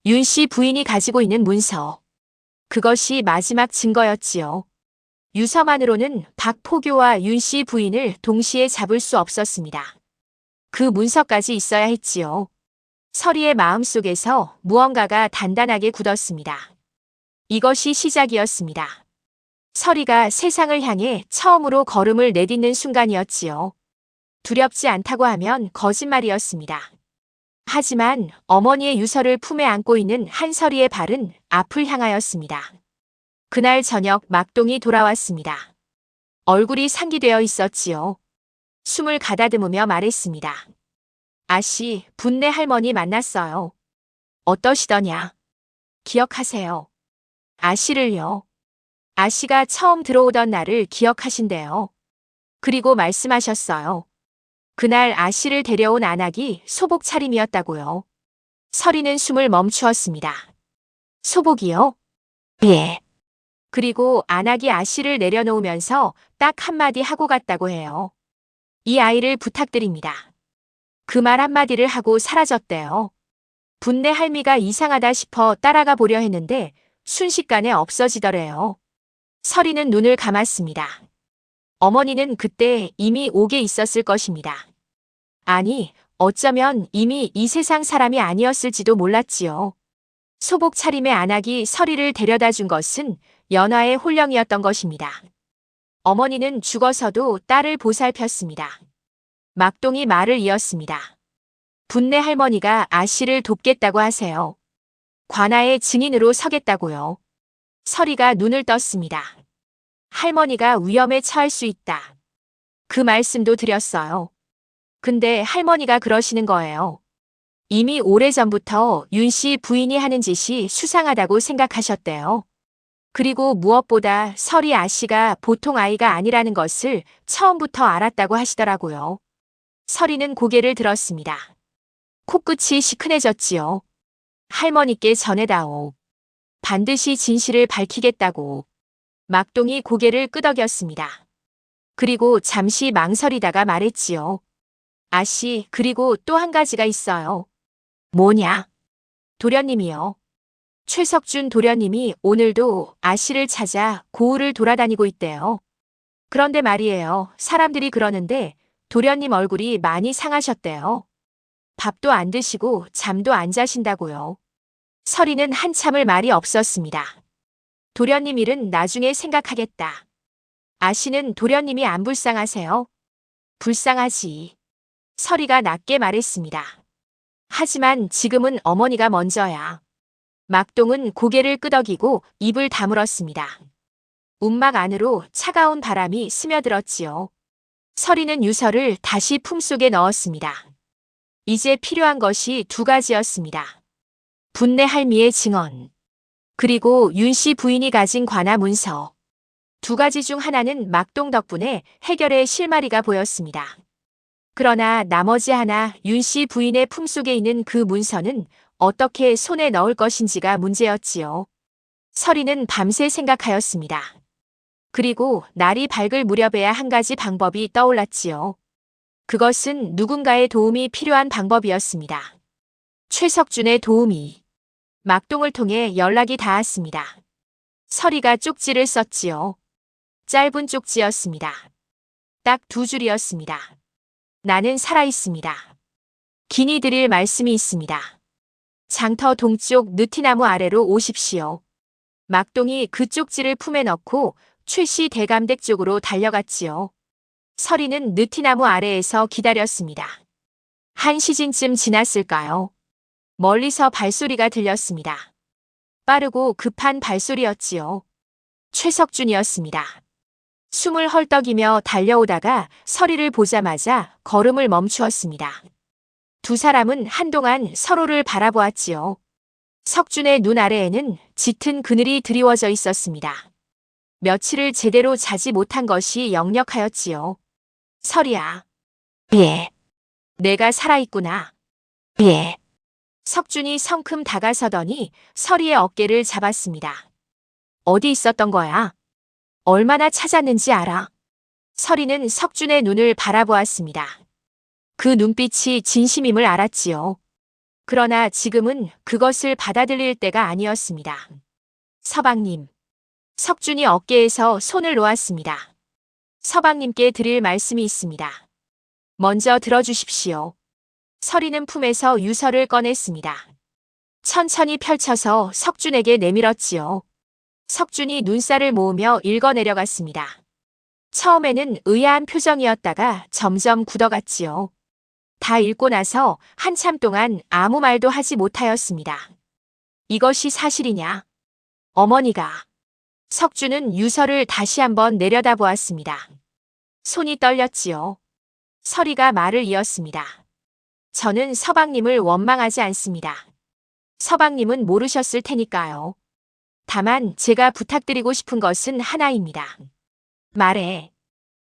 Speaker 2: 윤 씨 부인이 가지고 있는 문서. 그것이 마지막 증거였지요. 유서만으로는 박포교와 윤 씨 부인을 동시에 잡을 수 없었습니다. 그 문서까지 있어야 했지요. 설이의 마음속에서 무언가가 단단하게 굳었습니다. 이것이 시작이었습니다. 설이가 세상을 향해 처음으로 걸음을 내딛는 순간이었지요. 두렵지 않다고 하면 거짓말이었습니다. 하지만 어머니의 유서를 품에 안고 있는 한설이의 발은 앞을 향하였습니다. 그날 저녁 막동이 돌아왔습니다. 얼굴이 상기되어 있었지요. 숨을 가다듬으며 말했습니다. 아씨, 분내 할머니 만났어요. 어떠시더냐? 기억하세요. 아씨를요. 아씨가 처음 들어오던 날을 기억하신대요. 그리고 말씀하셨어요. 그날 아씨를 데려온 안악이 소복 차림이었다고요. 설이는 숨을 멈추었습니다. 소복이요? 예. 그리고 안악이 아씨를 내려놓으면서 딱 한마디 하고 갔다고 해요. 이 아이를 부탁드립니다. 그 말 한마디를 하고 사라졌대요. 분내 할미가 이상하다 싶어 따라가 보려 했는데 순식간에 없어지더래요. 설이는 눈을 감았습니다. 어머니는 그때 이미 옥에 있었을 것입니다. 아니, 어쩌면 이미 이 세상 사람이 아니었을지도 몰랐지요. 소복 차림의 안악이 설이를 데려다 준 것은 연화의 홀령이었던 것입니다. 어머니는 죽어서도 딸을 보살폈습니다. 막동이 말을 이었습니다. 분내 할머니가 아씨를 돕겠다고 하세요. 관아의 증인으로 서겠다고요. 설이가 눈을 떴습니다. 할머니가 위험에 처할 수 있다. 그 말씀도 드렸어요. 근데 할머니가 그러시는 거예요. 이미 오래전부터 윤 씨 부인이 하는 짓이 수상하다고 생각하셨대요. 그리고 무엇보다 설이 아씨가 보통 아이가 아니라는 것을 처음부터 알았다고 하시더라고요. 설이는 고개를 들었습니다. 코끝이 시큰해졌지요. 할머니께 전해다오. 반드시 진실을 밝히겠다고. 막동이 고개를 끄덕였습니다. 그리고 잠시 망설이다가 말했지요. 아씨, 그리고 또 한 가지가 있어요. 뭐냐? 도련님이요. 최석준 도련님이 오늘도 아씨를 찾아 고을을 돌아다니고 있대요. 그런데 말이에요. 사람들이 그러는데 도련님 얼굴이 많이 상하셨대요. 밥도 안 드시고 잠도 안 자신다고요. 설이는 한참을 말이 없었습니다. 도련님 일은 나중에 생각하겠다. 아씨는 도련님이 안 불쌍하세요? 불쌍하지. 설이가 낮게 말했습니다. 하지만 지금은 어머니가 먼저야. 막동은 고개를 끄덕이고 입을 다물었습니다. 움막 안으로 차가운 바람이 스며들었지요. 설이는 유서를 다시 품속에 넣었습니다. 이제 필요한 것이 두 가지였습니다. 분내 할미의 증언, 그리고 윤 씨 부인이 가진 관하 문서. 두 가지 중 하나는 막동 덕분에 해결의 실마리가 보였습니다. 그러나 나머지 하나 윤 씨 부인의 품속에 있는 그 문서는 어떻게 손에 넣을 것인지가 문제였지요. 서리는 밤새 생각하였습니다. 그리고 날이 밝을 무렵에야 한 가지 방법이 떠올랐지요. 그것은 누군가의 도움이 필요한 방법이었습니다. 최석준의 도움이. 막동을 통해 연락이 닿았습니다. 서리가 쪽지를 썼지요. 짧은 쪽지였습니다. 딱 2줄이었습니다. 나는 살아있습니다. 긴히 드릴 말씀이 있습니다. 장터 동쪽 느티나무 아래로 오십시오. 막동이 그 쪽지를 품에 넣고 최씨 대감댁 쪽으로 달려갔지요. 서리는 느티나무 아래에서 기다렸습니다. 1시즌쯤 지났을까요? 멀리서 발소리가 들렸습니다. 빠르고 급한 발소리였지요. 최석준이었습니다. 숨을 헐떡이며 달려오다가 서리를 보자마자 걸음을 멈추었습니다. 두 사람은 한동안 서로를 바라보았지요. 석준의 눈 아래에는 짙은 그늘이 드리워져 있었습니다. 며칠을 제대로 자지 못한 것이 역력하였지요. 서리야. 예. 내가 살아있구나. 예. 석준이 성큼 다가서더니 서리의 어깨를 잡았습니다. 어디 있었던 거야? 얼마나 찾았는지 알아? 서리는 석준의 눈을 바라보았습니다. 그 눈빛이 진심임을 알았지요. 그러나 지금은 그것을 받아들일 때가 아니었습니다. 서방님. 석준이 어깨에서 손을 놓았습니다. 서방님께 드릴 말씀이 있습니다. 먼저 들어주십시오. 서리는 품에서 유서를 꺼냈습니다. 천천히 펼쳐서 석준에게 내밀었지요. 석준이 눈살을 모으며 읽어내려갔습니다. 처음에는 의아한 표정이었다가 점점 굳어갔지요. 다 읽고 나서 한참 동안 아무 말도 하지 못하였습니다. 이것이 사실이냐? 어머니가. 석준은 유서를 다시 한번 내려다보았습니다. 손이 떨렸지요. 서리가 말을 이었습니다. 저는 서방님을 원망하지 않습니다. 서방님은 모르셨을 테니까요. 다만 제가 부탁드리고 싶은 것은 하나입니다. 말해.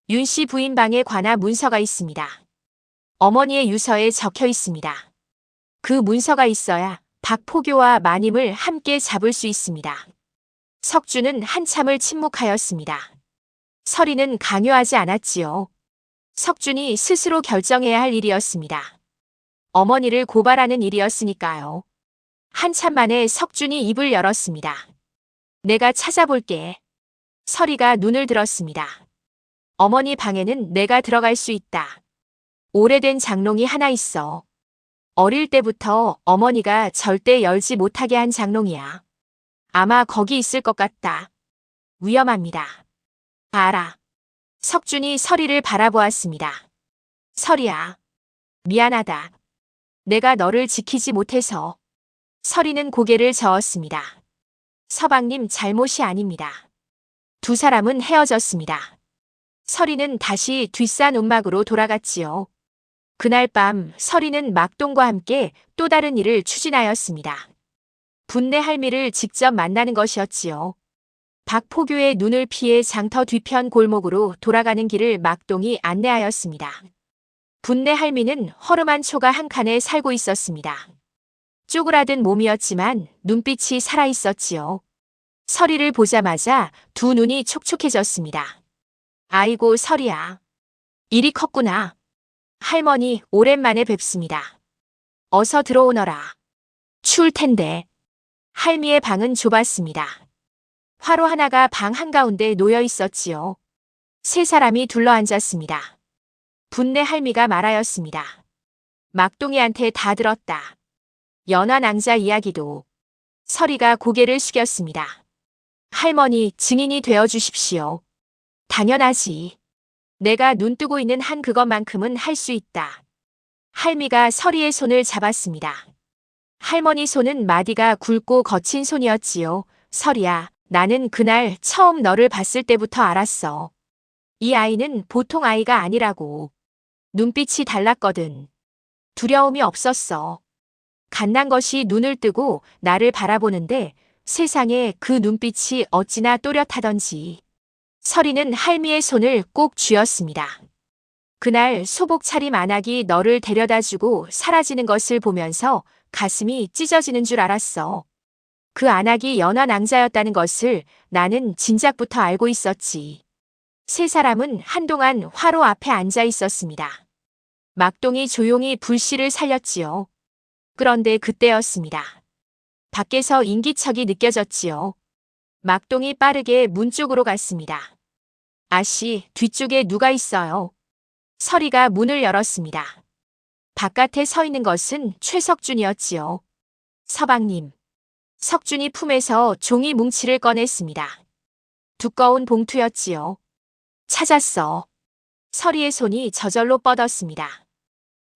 Speaker 2: 윤 씨 부인 방에 관한 문서가 있습니다. 어머니의 유서에 적혀 있습니다. 그 문서가 있어야 박포교와 마님을 함께 잡을 수 있습니다. 석준은 한참을 침묵하였습니다. 서리는 강요하지 않았지요. 석준이 스스로 결정해야 할 일이었습니다. 어머니를 고발하는 일이었으니까요. 한참 만에 석준이 입을 열었습니다. 내가 찾아볼게. 서리가 눈을 들었습니다. 어머니 방에는 내가 들어갈 수 있다. 오래된 장롱이 하나 있어. 어릴 때부터 어머니가 절대 열지 못하게 한 장롱이야. 아마 거기 있을 것 같다. 위험합니다. 알아. 석준이 서리를 바라보았습니다. 서리야. 미안하다. 내가 너를 지키지 못해서. 서리는 고개를 저었습니다. 서방님 잘못이 아닙니다. 두 사람은 헤어졌습니다. 서리는 다시 뒷산 움막으로 돌아갔지요. 그날 밤 서리는 막동과 함께 또 다른 일을 추진하였습니다. 분내 할미를 직접 만나는 것이었지요. 박포교의 눈을 피해 장터 뒤편 골목으로 돌아가는 길을 막동이 안내하였습니다. 분내 할미는 허름한 초가 한 칸에 살고 있었습니다. 쪼그라든 몸이었지만 눈빛이 살아있었지요. 서리를 보자마자 두 눈이 촉촉해졌습니다. 아이고 서리야. 일이 컸구나. 할머니 오랜만에 뵙습니다. 어서 들어오너라. 추울 텐데. 할미의 방은 좁았습니다. 화로 하나가 방 한가운데 놓여 있었지요. 세 사람이 둘러앉았습니다. 분내 할미가 말하였습니다. 막동이한테 다 들었다. 연하 낭자 이야기도. 서리가 고개를 숙였습니다. 할머니 증인이 되어 주십시오. 당연하지. 내가 눈 뜨고 있는 한 그것만큼은 할 수 있다. 할미가 서리의 손을 잡았습니다. 할머니 손은 마디가 굵고 거친 손이었지요. 서리야, 나는 그날 처음 너를 봤을 때부터 알았어. 이 아이는 보통 아이가 아니라고. 눈빛이 달랐거든. 두려움이 없었어. 갓난 것이 눈을 뜨고 나를 바라보는데 세상에 그 눈빛이 어찌나 또렷하던지. 서리는 할미의 손을 꼭 쥐었습니다. 그날 소복 차림 안악이 너를 데려다주고 사라지는 것을 보면서 가슴이 찢어지는 줄 알았어. 그 안악이 연하 낭자였다는 것을 나는 진작부터 알고 있었지. 세 사람은 한동안 화로 앞에 앉아 있었습니다. 막동이 조용히 불씨를 살렸지요. 그런데 그때였습니다. 밖에서 인기척이 느껴졌지요. 막동이 빠르게 문 쪽으로 갔습니다. 아씨, 뒤쪽에 누가 있어요? 서리가 문을 열었습니다. 바깥에 서 있는 것은 최석준이었지요. 서방님. 석준이 품에서 종이 뭉치를 꺼냈습니다. 두꺼운 봉투였지요. 찾았어. 서리의 손이 저절로 뻗었습니다.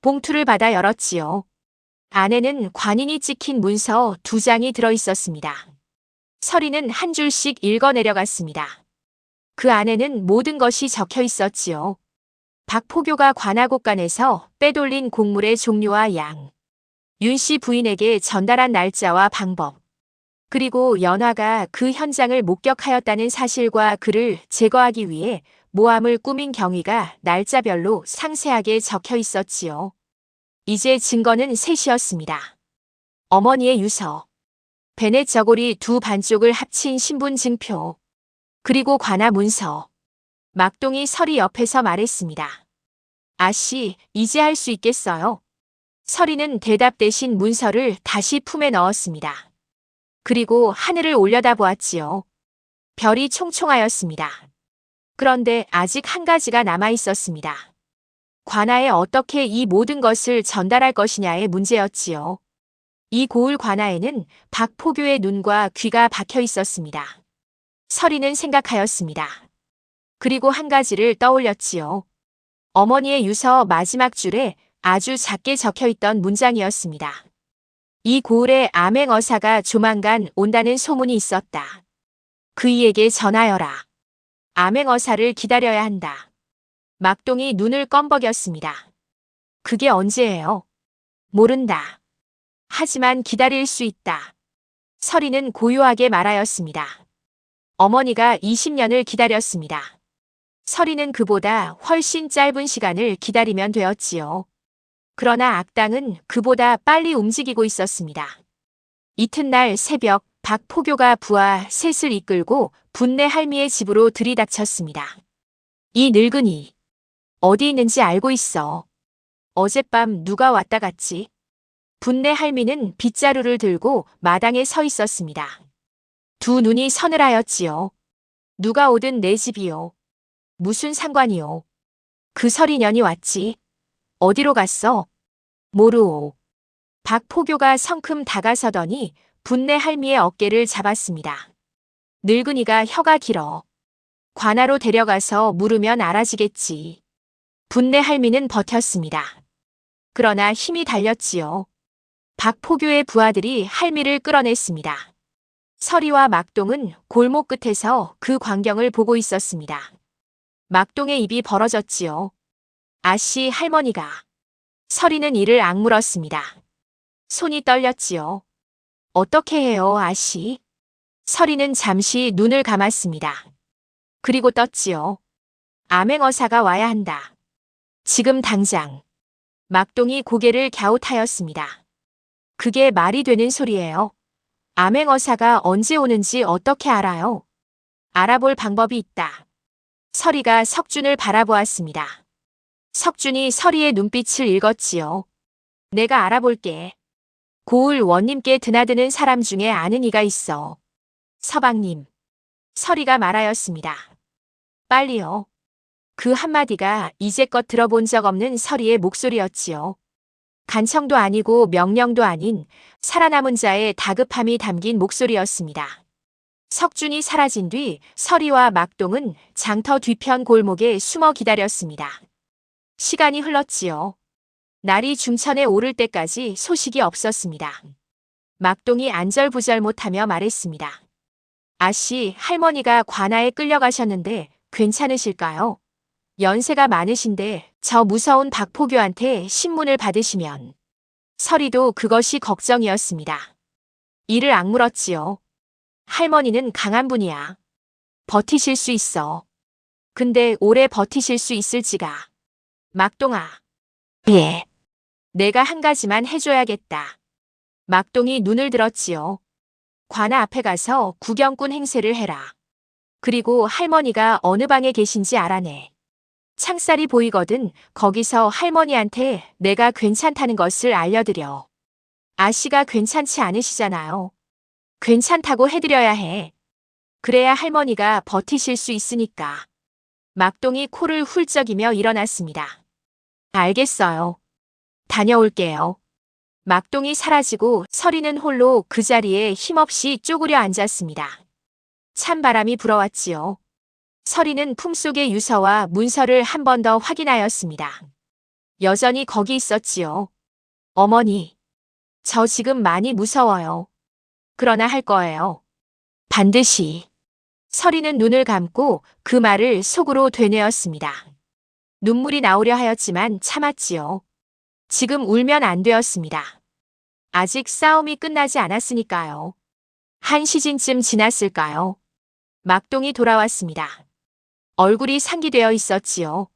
Speaker 2: 봉투를 받아 열었지요. 안에는 관인이 찍힌 문서 2장이 들어있었습니다. 서리는 한 줄씩 읽어 내려갔습니다. 그 안에는 모든 것이 적혀 있었지요. 박포교가 관하곡간에서 빼돌린 곡물의 종류와 양, 윤씨 부인에게 전달한 날짜와 방법, 그리고 연화가 그 현장을 목격하였다는 사실과 그를 제거하기 위해 모함을 꾸민 경위가 날짜별로 상세하게 적혀 있었지요. 이제 증거는 셋이었습니다. 어머니의 유서, 베넷 저고리 2 반쪽을 합친 신분증표, 그리고 관하 문서. 막동이 서리 옆에서 말했습니다. 아씨, 이제 할 수 있겠어요? 서리는 대답 대신 문서를 다시 품에 넣었습니다. 그리고 하늘을 올려다 보았지요. 별이 총총하였습니다. 그런데 아직 한 가지가 남아 있었습니다. 관아에 어떻게 이 모든 것을 전달할 것이냐의 문제였지요. 이 고을 관아에는 박포교의 눈과 귀가 박혀 있었습니다. 서리는 생각하였습니다. 그리고 한 가지를 떠올렸지요. 어머니의 유서 마지막 줄에 아주 작게 적혀 있던 문장이었습니다. 이 고을에 암행어사가 조만간 온다는 소문이 있었다. 그이에게 전하여라. 암행어사를 기다려야 한다. 막동이 눈을 껌벅였습니다. 그게 언제예요? 모른다. 하지만 기다릴 수 있다. 서리는 고요하게 말하였습니다. 어머니가 20년을 기다렸습니다. 서리는 그보다 훨씬 짧은 시간을 기다리면 되었지요. 그러나 악당은 그보다 빨리 움직이고 있었습니다. 이튿날 새벽 박포교가 부하 셋을 이끌고 분내 할미의 집으로 들이닥쳤습니다. 이 늙은이 어디 있는지 알고 있어. 어젯밤 누가 왔다 갔지? 분내 할미는 빗자루를 들고 마당에 서 있었습니다. 2 눈이 서늘하였지요. 누가 오든 내 집이요. 무슨 상관이요. 그 서리년이 왔지. 어디로 갔어? 모르오. 박포교가 성큼 다가서더니 분내 할미의 어깨를 잡았습니다. 늙은이가 혀가 길어. 관아로 데려가서 물으면 알아지겠지. 분내 할미는 버텼습니다. 그러나 힘이 달렸지요. 박포교의 부하들이 할미를 끌어냈습니다. 서리와 막동은 골목 끝에서 그 광경을 보고 있었습니다. 막동의 입이 벌어졌지요. 아씨, 할머니가. 서리는 이를 악물었습니다. 손이 떨렸지요. 어떻게 해요, 아씨? 서리는 잠시 눈을 감았습니다. 그리고 떴지요. 암행어사가 와야 한다. 지금 당장. 막동이 고개를 갸웃하였습니다. 그게 말이 되는 소리예요. 암행어사가 언제 오는지 어떻게 알아요? 알아볼 방법이 있다. 서리가 석준을 바라보았습니다. 석준이 서리의 눈빛을 읽었지요. 내가 알아볼게. 고을 원님께 드나드는 사람 중에 아는 이가 있어. 서방님. 서리가 말하였습니다. 빨리요. 그 한마디가 이제껏 들어본 적 없는 서리의 목소리였지요. 간청도 아니고 명령도 아닌 살아남은 자의 다급함이 담긴 목소리였습니다. 석준이 사라진 뒤 서리와 막동은 장터 뒤편 골목에 숨어 기다렸습니다. 시간이 흘렀지요. 날이 중천에 오를 때까지 소식이 없었습니다. 막동이 안절부절 못하며 말했습니다. 아씨, 할머니가 관아에 끌려가셨는데 괜찮으실까요? 연세가 많으신데 저 무서운 박포교한테 신문을 받으시면. 서리도 그것이 걱정이었습니다. 이를 악물었지요. 할머니는 강한 분이야. 버티실 수 있어. 근데 오래 버티실 수 있을지가. 막동아. 예. 내가 한 가지만 해줘야겠다. 막동이 눈을 들었지요. 관아 앞에 가서 구경꾼 행세를 해라. 그리고 할머니가 어느 방에 계신지 알아내. 창살이 보이거든 거기서 할머니한테 내가 괜찮다는 것을 알려드려. 아씨가 괜찮지 않으시잖아요. 괜찮다고 해드려야 해. 그래야 할머니가 버티실 수 있으니까. 막동이 코를 훌쩍이며 일어났습니다. 알겠어요. 다녀올게요. 막동이 사라지고 서리는 홀로 그 자리에 힘없이 쪼그려 앉았습니다. 찬바람이 불어왔지요. 서리는 품속의 유서와 문서를 한 번 더 확인하였습니다. 여전히 거기 있었지요. 어머니, 저 지금 많이 무서워요. 그러나 할 거예요. 반드시. 서리는 눈을 감고 그 말을 속으로 되뇌었습니다. 눈물이 나오려 하였지만 참았지요. 지금 울면 안 되었습니다. 아직 싸움이 끝나지 않았으니까요. 한 시즌쯤 지났을까요? 막동이 돌아왔습니다. 얼굴이 상기되어 있었지요.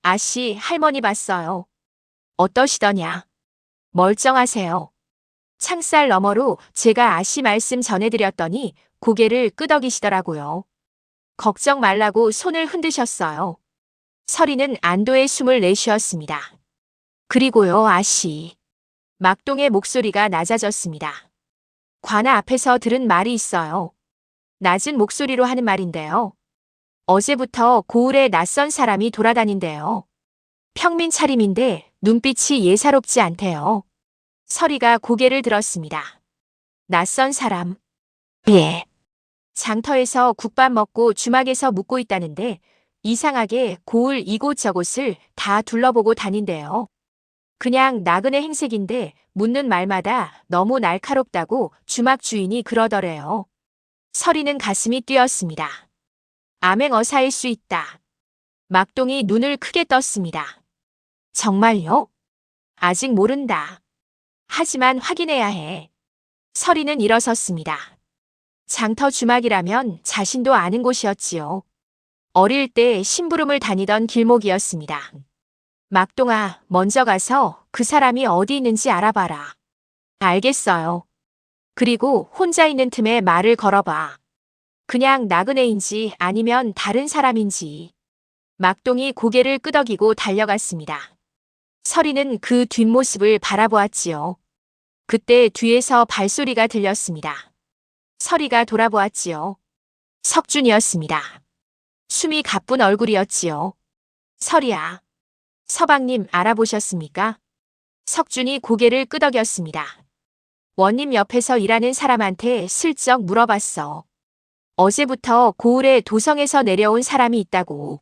Speaker 2: 아씨, 할머니 봤어요. 어떠시더냐? 멀쩡하세요. 창살 너머로 제가 아씨 말씀 전해드렸더니 고개를 끄덕이시더라고요. 걱정 말라고 손을 흔드셨어요. 서리는 안도의 숨을 내쉬었습니다. 그리고요, 아씨. 막동의 목소리가 낮아졌습니다. 관아 앞에서 들은 말이 있어요. 낮은 목소리로 하는 말인데요. 어제부터 고을에 낯선 사람이 돌아다닌대요. 평민 차림인데 눈빛이 예사롭지 않대요. 서리가 고개를 들었습니다. 낯선 사람. 예. 장터에서 국밥 먹고 주막에서 묵고 있다는데 이상하게 고을 이곳저곳을 다 둘러보고 다닌대요. 그냥 나그네 행색인데 묻는 말마다 너무 날카롭다고 주막 주인이 그러더래요. 서리는 가슴이 뛰었습니다. 암행어사일 수 있다. 막동이 눈을 크게 떴습니다. 정말요? 아직 모른다. 하지만 확인해야 해. 서리는 일어섰습니다. 장터 주막이라면 자신도 아는 곳이었지요. 어릴 때 심부름을 다니던 길목이었습니다. 막동아, 먼저 가서 그 사람이 어디 있는지 알아봐라. 알겠어요. 그리고 혼자 있는 틈에 말을 걸어봐. 그냥 나그네인지 아니면 다른 사람인지. 막동이 고개를 끄덕이고 달려갔습니다. 서리는 그 뒷모습을 바라보았지요. 그때 뒤에서 발소리가 들렸습니다. 서리가 돌아보았지요. 석준이었습니다. 숨이 가쁜 얼굴이었지요. 서리야. 서방님 알아보셨습니까? 석준이 고개를 끄덕였습니다. 원님 옆에서 일하는 사람한테 슬쩍 물어봤어. 어제부터 고을에 도성에서 내려온 사람이 있다고.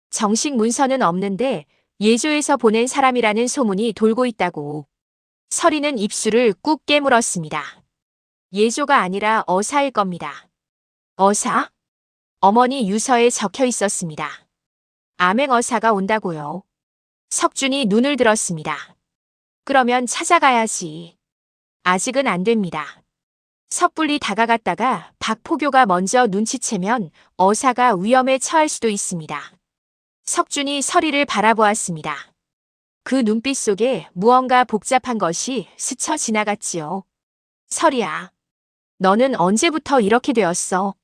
Speaker 2: 정식 문서는 없는데 예조에서 보낸 사람이라는 소문이 돌고 있다고. 서리는 입술을 꾹 깨물었습니다. 예조가 아니라 어사일 겁니다. 어사? 어머니 유서에 적혀 있었습니다. 암행어사가 온다고요. 석준이 눈을 들었습니다. 그러면 찾아가야지. 아직은 안 됩니다. 섣불리 다가갔다가 박포교가 먼저 눈치채면 어사가 위험에 처할 수도 있습니다. 석준이 서리를 바라보았습니다. 그 눈빛 속에 무언가 복잡한 것이 스쳐 지나갔지요. 서리야, 너는 언제부터 이렇게 되었어?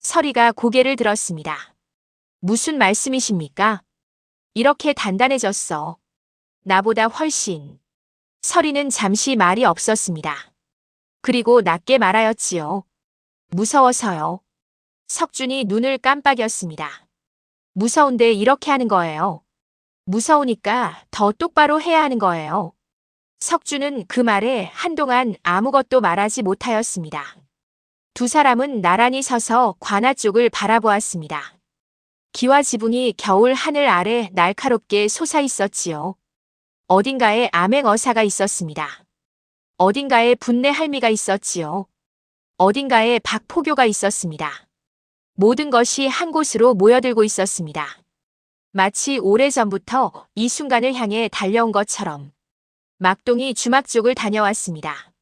Speaker 2: 서리가 고개를 들었습니다. 무슨 말씀이십니까? 이렇게 단단해졌어. 나보다 훨씬. 서리는 잠시 말이 없었습니다. 그리고 낮게 말하였지요. 무서워서요. 석준이 눈을 깜빡였습니다. 무서운데 이렇게 하는 거예요. 무서우니까 더 똑바로 해야 하는 거예요. 석준은 그 말에 한동안 아무것도 말하지 못하였습니다. 두 사람은 나란히 서서 관아 쪽을 바라보았습니다. 기와 지붕이 겨울 하늘 아래 날카롭게 솟아 있었지요. 어딘가에 암행어사가 있었습니다. 어딘가에 분내 할미가 있었지요. 어딘가에 박포교가 있었습니다. 모든 것이 한 곳으로 모여들고 있었습니다. 마치 오래전부터 이 순간을 향해 달려온 것처럼. 막동이 주막 쪽을 다녀왔습니다.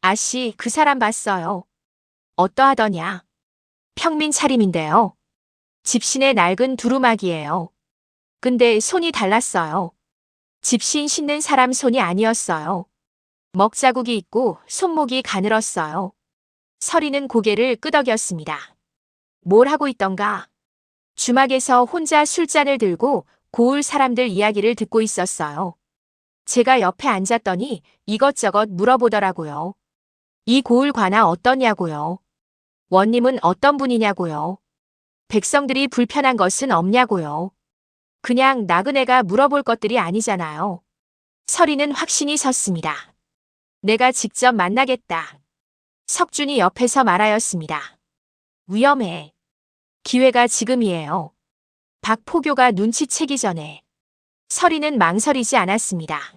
Speaker 2: 아씨, 그 사람 봤어요. 어떠하더냐? 평민 차림인데요. 집신의 낡은 두루마기예요. 근데 손이 달랐어요. 집신 싣는 사람 손이 아니었어요. 먹자국이 있고 손목이 가늘었어요. 서리는 고개를 끄덕였습니다. 뭘 하고 있던가? 주막에서 혼자 술잔을 들고 고을 사람들 이야기를 듣고 있었어요. 제가 옆에 앉았더니 이것저것 물어보더라고요. 이 고을 관아 어떠냐고요. 원님은 어떤 분이냐고요. 백성들이 불편한 것은 없냐고요. 그냥 나그네가 물어볼 것들이 아니잖아요. 서리는 확신이 섰습니다. 내가 직접 만나겠다. 석준이 옆에서 말하였습니다. 위험해. 기회가 지금이에요. 박포교가 눈치채기 전에. 서리는 망설이지 않았습니다.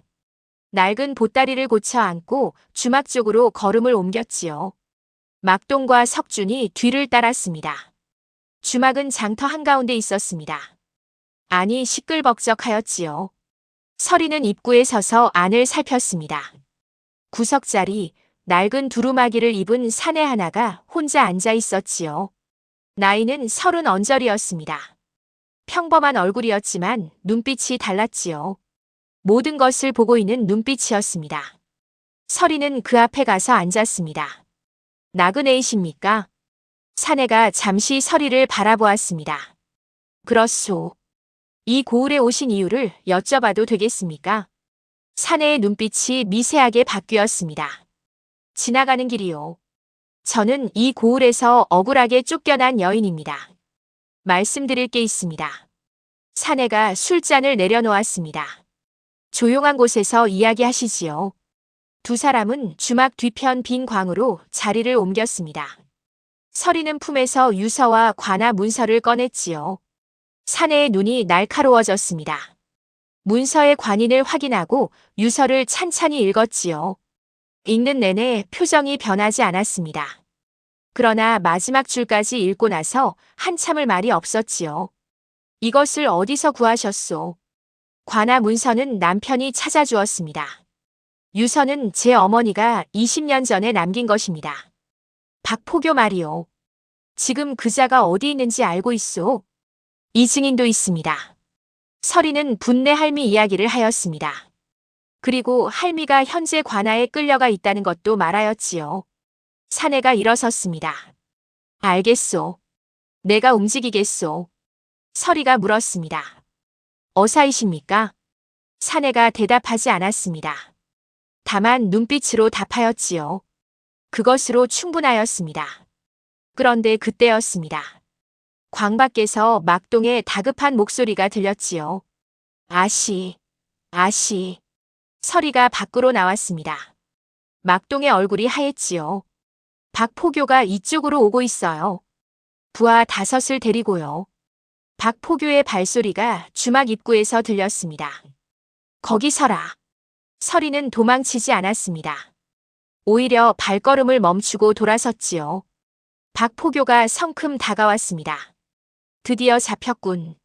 Speaker 2: 낡은 보따리를 고쳐 안고 주막 쪽으로 걸음을 옮겼지요. 막동과 석준이 뒤를 따랐습니다. 주막은 장터 한가운데 있었습니다. 안이 시끌벅적하였지요. 서리는 입구에 서서 안을 살폈습니다. 구석자리, 낡은 두루마기를 입은 사내 하나가 혼자 앉아 있었지요. 나이는 30 언저리였습니다. 평범한 얼굴이었지만 눈빛이 달랐지요. 모든 것을 보고 있는 눈빛이었습니다. 서리는 그 앞에 가서 앉았습니다. 나그네이십니까? 사내가 잠시 서리를 바라보았습니다. 그렇소. 이 고을에 오신 이유를 여쭤봐도 되겠습니까? 사내의 눈빛이 미세하게 바뀌었습니다. 지나가는 길이요. 저는 이 고을에서 억울하게 쫓겨난 여인입니다. 말씀드릴 게 있습니다. 사내가 술잔을 내려놓았습니다. 조용한 곳에서 이야기하시지요. 두 사람은 주막 뒤편 빈 광으로 자리를 옮겼습니다. 서리는 품에서 유서와 관아 문서를 꺼냈지요. 사내의 눈이 날카로워졌습니다. 문서의 관인을 확인하고 유서를 찬찬히 읽었지요. 읽는 내내 표정이 변하지 않았습니다. 그러나 마지막 줄까지 읽고 나서 한참을 말이 없었지요. 이것을 어디서 구하셨소? 관아 문서는 남편이 찾아주었습니다. 유서는 제 어머니가 20년 전에 남긴 것입니다. 박포교 말이요. 지금 그자가 어디 있는지 알고 있소? 이 증인도 있습니다. 서리는 분내 할미 이야기를 하였습니다. 그리고 할미가 현재 관아에 끌려가 있다는 것도 말하였지요. 사내가 일어섰습니다. 알겠소. 내가 움직이겠소. 서리가 물었습니다. 어사이십니까? 사내가 대답하지 않았습니다. 다만 눈빛으로 답하였지요. 그것으로 충분하였습니다. 그런데 그때였습니다. 광 밖에서 막동의 다급한 목소리가 들렸지요. 아씨, 아씨. 서리가 밖으로 나왔습니다. 막동의 얼굴이 하였지요. 박포교가 이쪽으로 오고 있어요. 부하 5을 데리고요. 박포교의 발소리가 주막 입구에서 들렸습니다. 거기 서라. 서리는 도망치지 않았습니다. 오히려 발걸음을 멈추고 돌아섰지요. 박포교가 성큼 다가왔습니다. 드디어 잡혔군.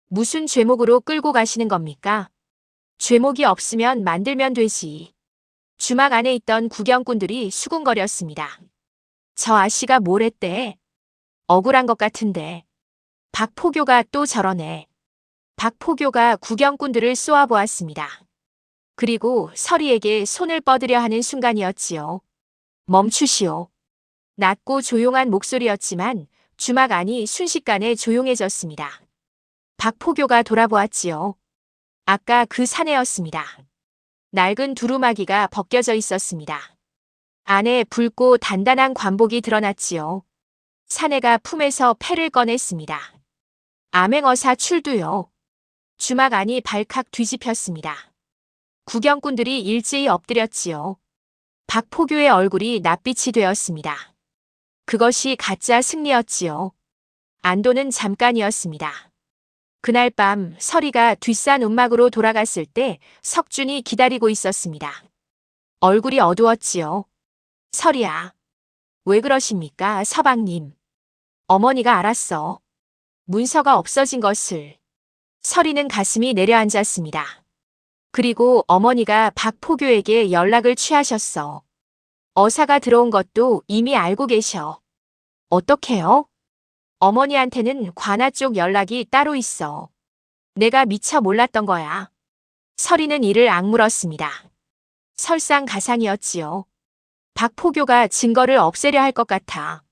Speaker 2: 무슨 죄목으로 끌고 가시는 겁니까? 죄목이 없으면 만들면 되지. 주막 안에 있던 구경꾼들이 수군거렸습니다. 저 아씨가 뭘 했대? 억울한 것 같은데. 박포교가 또 저러네. 박포교가 구경꾼들을 쏘아보았습니다. 그리고 서리에게 손을 뻗으려 하는 순간이었지요. 멈추시오. 낮고 조용한 목소리였지만 주막 안이 순식간에 조용해졌습니다. 박포교가 돌아보았지요. 아까 그 사내였습니다. 낡은 두루마기가 벗겨져 있었습니다. 안에 붉고 단단한 관복이 드러났지요. 사내가 품에서 패를 꺼냈습니다. 암행어사 출두요. 주막 안이 발칵 뒤집혔습니다. 구경꾼들이 일제히 엎드렸지요. 박포교의 얼굴이 낯빛이 되었습니다. 그것이 가짜 승리였지요. 안도는 잠깐이었습니다. 그날 밤 서리가 뒷산 움막으로 돌아갔을 때 석준이 기다리고 있었습니다. 얼굴이 어두웠지요. 서리야. 왜 그러십니까, 서방님? 어머니가 알았어. 문서가 없어진 것을. 서리는 가슴이 내려앉았습니다. 그리고 어머니가 박포교에게 연락을 취하셨어. 어사가 들어온 것도 이미 알고 계셔. 어떡해요? 어머니한테는 관아 쪽 연락이 따로 있어. 내가 미처 몰랐던 거야. 설이는 이를 악물었습니다. 설상가상이었지요. 박포교가 증거를 없애려 할 것 같아.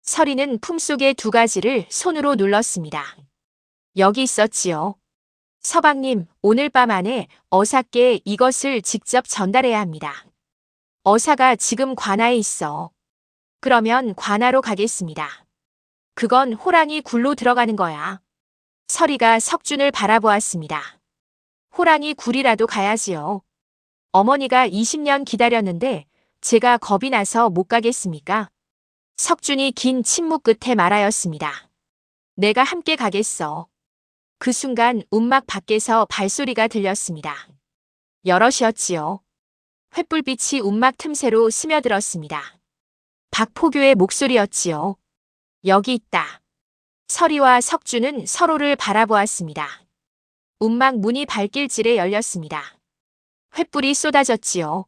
Speaker 2: 설이는 품속의 두 가지를 손으로 눌렀습니다. 여기 있었지요. 서방님, 오늘 밤 안에 어사께 이것을 직접 전달해야 합니다. 어사가 지금 관아에 있어. 그러면 관아로 가겠습니다. 그건 호랑이 굴로 들어가는 거야. 설이가 석준을 바라보았습니다. 호랑이 굴이라도 가야지요. 어머니가 20년 기다렸는데 제가 겁이 나서 못 가겠습니까? 석준이 긴 침묵 끝에 말하였습니다. 내가 함께 가겠어. 그 순간 움막 밖에서 발소리가 들렸습니다. 여럿이었지요. 횃불빛이 움막 틈새로 스며들었습니다. 박포교의 목소리였지요. 여기 있다. 설이와 석준은 서로를 바라보았습니다. 움막 문이 발길질에 열렸습니다. 횃불이 쏟아졌지요.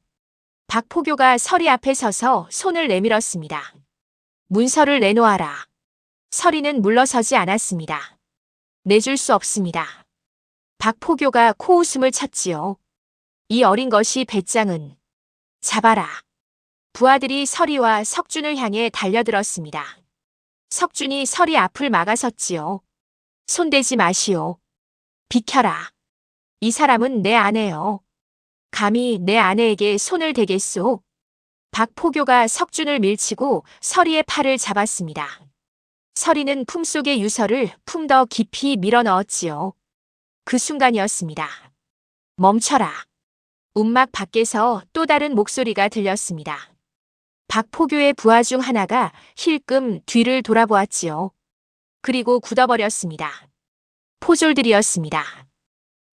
Speaker 2: 박포교가 설이 앞에 서서 손을 내밀었습니다. 문서를 내놓아라. 설이는 물러서지 않았습니다. 내줄 수 없습니다. 박포교가 코웃음을 쳤지요. 이 어린 것이 배짱은. 잡아라. 부하들이 설이와 석준을 향해 달려들었습니다. 석준이 설이 앞을 막아섰지요. 손대지 마시오. 비켜라. 이 사람은 내 아내요. 감히 내 아내에게 손을 대겠소. 박포교가 석준을 밀치고 설이의 팔을 잡았습니다. 설이는 품속의 유서를 품 더 깊이 밀어넣었지요. 그 순간이었습니다. 멈춰라. 움막 밖에서 또 다른 목소리가 들렸습니다. 박포교의 부하 중 하나가 힐끔 뒤를 돌아보았지요. 그리고 굳어버렸습니다. 포졸들이었습니다.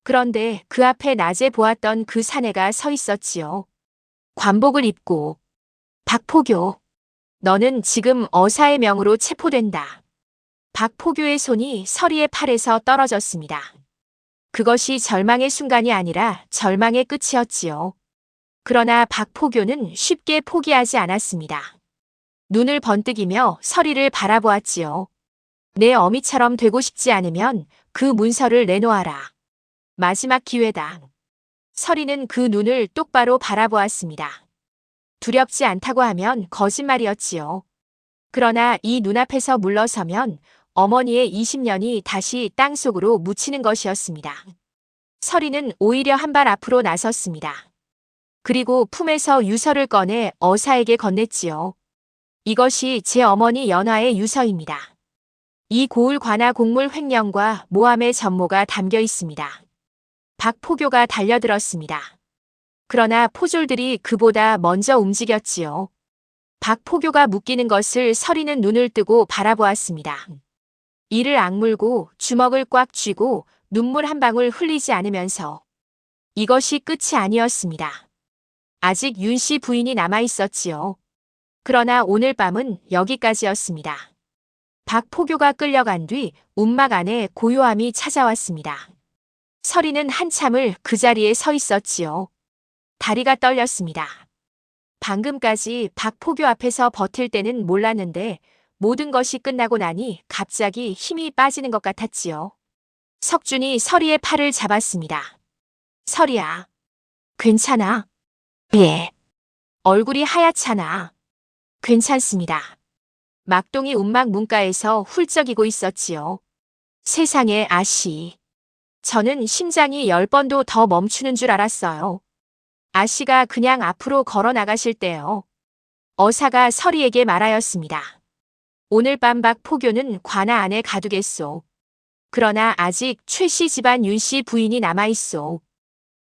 Speaker 2: 그런데 그 앞에 낮에 보았던 그 사내가 서 있었지요. 관복을 입고. 박포교. 너는 지금 어사의 명으로 체포된다. 박포교의 손이 설이의 팔에서 떨어졌습니다. 그것이 절망의 순간이 아니라 절망의 끝이었지요. 그러나 박포교는 쉽게 포기하지 않았습니다. 눈을 번뜩이며 설이를 바라보았지요. 내 어미처럼 되고 싶지 않으면 그 문서를 내놓아라. 마지막 기회다. 설이는 그 눈을 똑바로 바라보았습니다. 두렵지 않다고 하면 거짓말이었지요. 그러나 이 눈앞에서 물러서면 어머니의 20년이 다시 땅속으로 묻히는 것이었습니다. 설이는 오히려 한 발 앞으로 나섰습니다. 그리고 품에서 유서를 꺼내 어사에게 건넸지요. 이것이 제 어머니 연화의 유서입니다. 이 고을 관아 곡물 횡령과 모함의 전모가 담겨 있습니다. 박포교가 달려들었습니다. 그러나 포졸들이 그보다 먼저 움직였지요. 박포교가 묶이는 것을 설이는 눈을 뜨고 바라보았습니다. 이를 악물고 주먹을 꽉 쥐고 눈물 한 방울 흘리지 않으면서. 이것이 끝이 아니었습니다. 아직 윤씨 부인이 남아 있었지요. 그러나 오늘 밤은 여기까지였습니다. 박포교가 끌려간 뒤 움막 안에 고요함이 찾아왔습니다. 설이는 한참을 그 자리에 서 있었지요. 다리가 떨렸습니다. 방금까지 박포교 앞에서 버틸 때는 몰랐는데 모든 것이 끝나고 나니 갑자기 힘이 빠지는 것 같았지요. 석준이 설이의 팔을 잡았습니다. 설이야. 괜찮아? 예. 얼굴이 하얗잖아. 괜찮습니다. 막동이 움막 문가에서 훌쩍이고 있었지요. 세상에 아씨. 저는 심장이 10번도 더 멈추는 줄 알았어요. 아씨가 그냥 앞으로 걸어 나가실 때요. 어사가 설이에게 말하였습니다. 오늘 밤 박포교는 관아 안에 가두겠소. 그러나 아직 최씨 집안 윤씨 부인이 남아있소.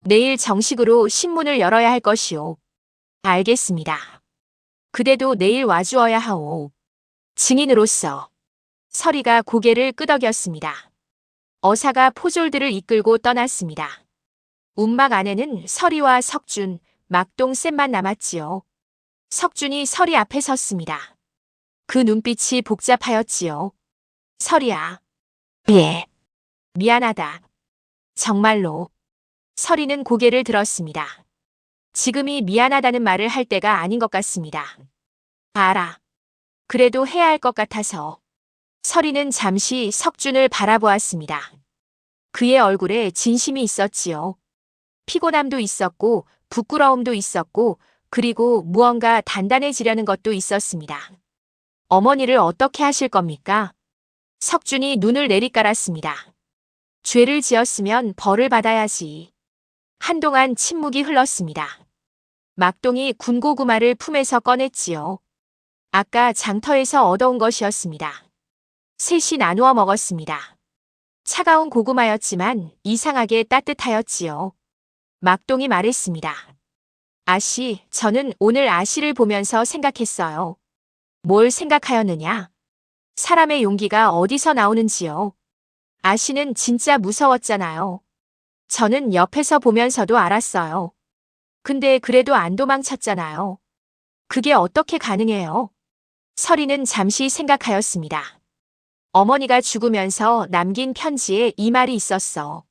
Speaker 2: 내일 정식으로 신문을 열어야 할 것이오. 알겠습니다. 그대도 내일 와주어야 하오. 증인으로서. 설이가 고개를 끄덕였습니다. 어사가 포졸들을 이끌고 떠났습니다. 움막 안에는 설이와 석준, 막동 쌤만 남았지요. 석준이 설이 앞에 섰습니다. 그 눈빛이 복잡하였지요. 설이야. 예. 미안하다. 정말로. 설이는 고개를 들었습니다. 지금이 미안하다는 말을 할 때가 아닌 것 같습니다. 알아. 그래도 해야 할 것 같아서. 설이는 잠시 석준을 바라보았습니다. 그의 얼굴에 진심이 있었지요. 피곤함도 있었고 부끄러움도 있었고 그리고 무언가 단단해지려는 것도 있었습니다. 어머니를 어떻게 하실 겁니까? 석준이 눈을 내리깔았습니다. 죄를 지었으면 벌을 받아야지. 한동안 침묵이 흘렀습니다. 막동이 군고구마를 품에서 꺼냈지요. 아까 장터에서 얻어온 것이었습니다. 셋이 나누어 먹었습니다. 차가운 고구마였지만 이상하게 따뜻하였지요. 막동이 말했습니다. 아씨, 저는 오늘 아씨를 보면서 생각했어요. 뭘 생각하였느냐? 사람의 용기가 어디서 나오는지요. 아씨는 진짜 무서웠잖아요. 저는 옆에서 보면서도 알았어요. 근데 그래도 안 도망쳤잖아요. 그게 어떻게 가능해요? 설이는 잠시 생각하였습니다. 어머니가 죽으면서 남긴 편지에 이 말이 있었어.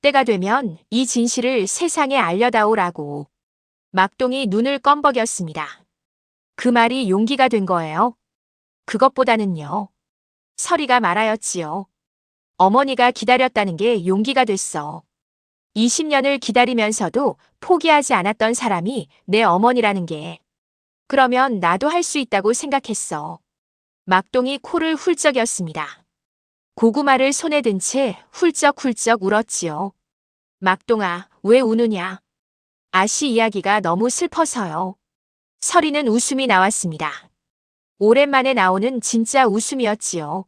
Speaker 2: 때가 되면 이 진실을 세상에 알려다오라고. 막동이 눈을 껌벅였습니다. 그 말이 용기가 된 거예요? 그것보다는요. 설이가 말하였지요. 어머니가 기다렸다는 게 용기가 됐어. 20년을 기다리면서도 포기하지 않았던 사람이 내 어머니라는 게. 그러면 나도 할 수 있다고 생각했어. 막동이 코를 훌쩍였습니다. 고구마를 손에 든 채 훌쩍훌쩍 울었지요. 막동아, 왜 우느냐? 아씨 이야기가 너무 슬퍼서요. 설이는 웃음이 나왔습니다. 오랜만에 나오는 진짜 웃음이었지요.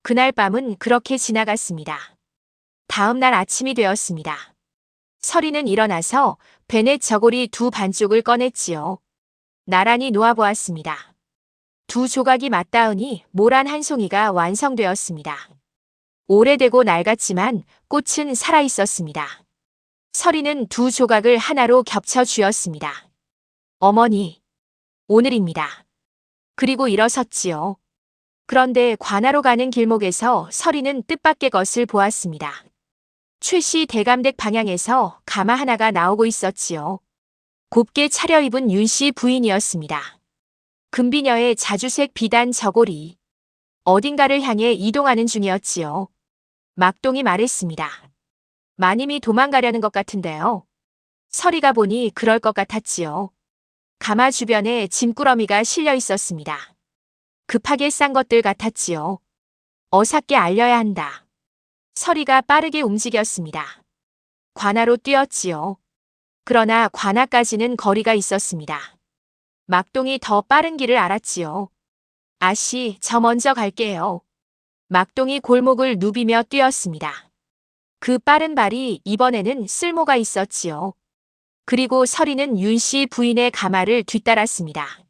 Speaker 2: 그날 밤은 그렇게 지나갔습니다. 다음 날 아침이 되었습니다. 설이는 일어나서 베넷 저고리 두 반쪽을 꺼냈지요. 나란히 놓아보았습니다. 두 조각이 맞닿으니 모란 한 송이가 완성되었습니다. 오래되고 낡았지만 꽃은 살아있었습니다. 설이는 두 조각을 하나로 겹쳐 쥐었습니다. 어머니, 오늘입니다. 그리고 일어섰지요. 그런데 관하로 가는 길목에서 설이는 뜻밖의 것을 보았습니다. 최씨 대감댁 방향에서 가마 하나가 나오고 있었지요. 곱게 차려입은 윤씨 부인이었습니다. 금비녀의 자주색 비단 저고리. 어딘가를 향해 이동하는 중이었지요. 막동이 말했습니다. 마님이 도망가려는 것 같은데요. 설이가 보니 그럴 것 같았지요. 가마 주변에 짐꾸러미가 실려 있었습니다. 급하게 싼 것들 같았지요. 어삭게 알려야 한다. 설이가 빠르게 움직였습니다. 관하로 뛰었지요. 그러나 관하까지는 거리가 있었습니다. 막동이 더 빠른 길을 알았지요. 아씨, 저 먼저 갈게요. 막동이 골목을 누비며 뛰었습니다. 그 빠른 발이 이번에는 쓸모가 있었지요. 그리고 설이는 윤씨 부인의 가마를 뒤따랐습니다.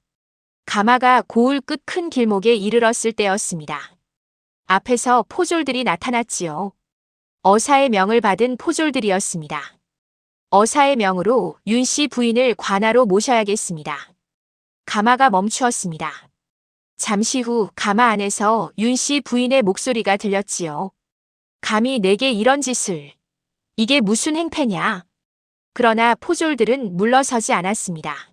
Speaker 2: 가마가 고을 끝 큰 길목에 이르렀을 때였습니다. 앞에서 포졸들이 나타났지요. 어사의 명을 받은 포졸들이었습니다. 어사의 명으로 윤씨 부인을 관하로 모셔야겠습니다. 가마가 멈추었습니다. 잠시 후 가마 안에서 윤씨 부인의 목소리가 들렸지요. 감히 내게 이런 짓을. 이게 무슨 행패냐. 그러나 포졸들은 물러서지 않았습니다.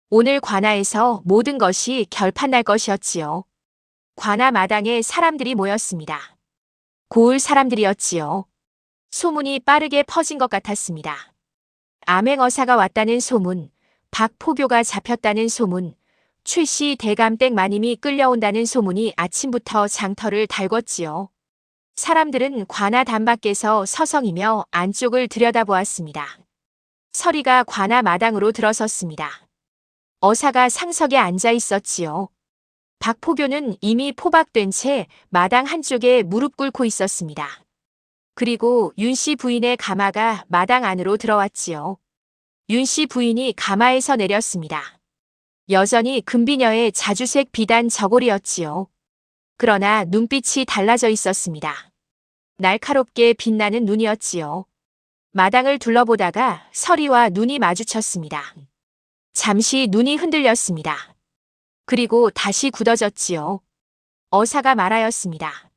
Speaker 2: 오늘 관하에서 모든 것이 결판날 것이었지요. 관하 마당에 사람들이 모였습니다. 고을 사람들이었지요. 소문이 빠르게 퍼진 것 같았습니다. 암행어사가 왔다는 소문, 박포교가 잡혔다는 소문, 최씨 대감댁 마님이 끌려온다는 소문이 아침부터 장터를 달궜지요. 사람들은 관하 단밖에서 서성이며 안쪽을 들여다보았습니다. 설이가 관하 마당으로 들어섰습니다. 어사가 상석에 앉아 있었지요. 박포교는 이미 포박된 채 마당 한쪽에 무릎 꿇고 있었습니다. 그리고 윤씨 부인의 가마가 마당 안으로 들어왔지요. 윤씨 부인이 가마에서 내렸습니다. 여전히 금비녀의 자주색 비단 저고리였지요. 그러나 눈빛이 달라져 있었습니다. 날카롭게 빛나는 눈이었지요. 마당을 둘러보다가 설이와 눈이 마주쳤습니다. 잠시 눈이 흔들렸습니다. 그리고 다시 굳어졌지요. 어사가 말하였습니다.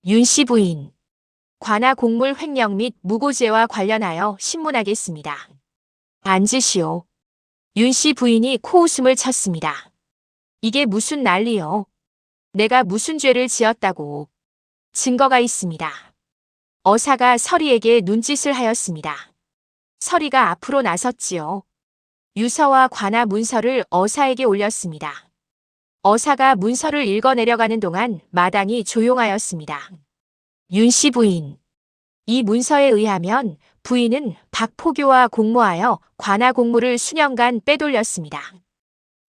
Speaker 2: 윤씨 부인, 관하 곡물 횡령 및 무고죄와 관련하여 신문하겠습니다. 앉으시오. 윤씨 부인이 코웃음을 쳤습니다. 이게 무슨 난리요? 내가 무슨 죄를 지었다고. 증거가 있습니다. 어사가 서리에게 눈짓을 하였습니다. 서리가 앞으로 나섰지요. 유서와 관하 문서를 어사에게 올렸습니다. 어사가 문서를 읽어내려가는 동안 마당이 조용하였습니다. 윤씨 부인. 이 문서에 의하면 부인은 박포교와 공모하여 관하 공무를 수년간 빼돌렸습니다.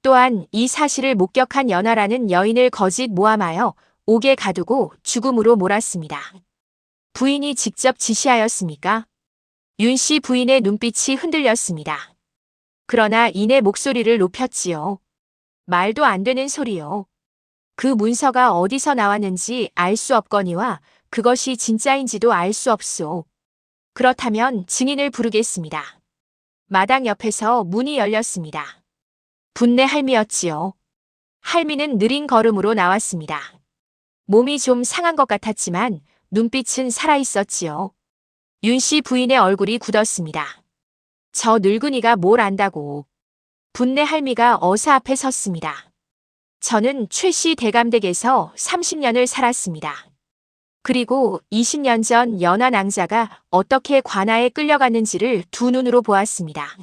Speaker 2: 또한 이 사실을 목격한 연하라는 여인을 거짓 모함하여 옥에 가두고 죽음으로 몰았습니다. 부인이 직접 지시하였습니까? 윤씨 부인의 눈빛이 흔들렸습니다. 그러나 이내 목소리를 높였지요. 말도 안 되는 소리요. 그 문서가 어디서 나왔는지 알 수 없거니와 그것이 진짜인지도 알 수 없소. 그렇다면 증인을 부르겠습니다. 마당 옆에서 문이 열렸습니다. 분내 할미였지요. 할미는 느린 걸음으로 나왔습니다. 몸이 좀 상한 것 같았지만 눈빛은 살아있었지요. 윤씨 부인의 얼굴이 굳었습니다. 저 늙은이가 뭘 안다고. 분내 할미가 어사 앞에 섰습니다. 저는 최씨 대감댁에서 30년을 살았습니다. 그리고 20년 전 연하 낭자가 어떻게 관아에 끌려갔는지를 두 눈으로 보았습니다.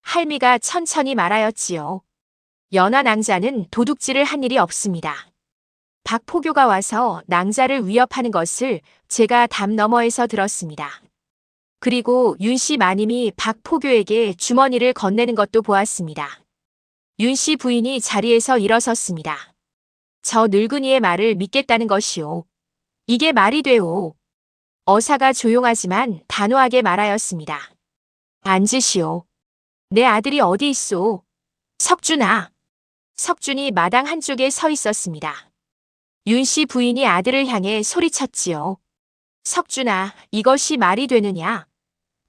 Speaker 2: 할미가 천천히 말하였지요. 연하 낭자는 도둑질을 한 일이 없습니다. 박포교가 와서 낭자를 위협하는 것을 제가 담 너머에서 들었습니다. 그리고 윤씨 마님이 박포교에게 주머니를 건네는 것도 보았습니다. 윤씨 부인이 자리에서 일어섰습니다. 저 늙은이의 말을 믿겠다는 것이오. 이게 말이 돼오. 어사가 조용하지만 단호하게 말하였습니다. 앉으시오. 내 아들이 어디 있소? 석준아. 석준이 마당 한쪽에 서 있었습니다. 윤씨 부인이 아들을 향해 소리쳤지요. 석준아, 이것이 말이 되느냐?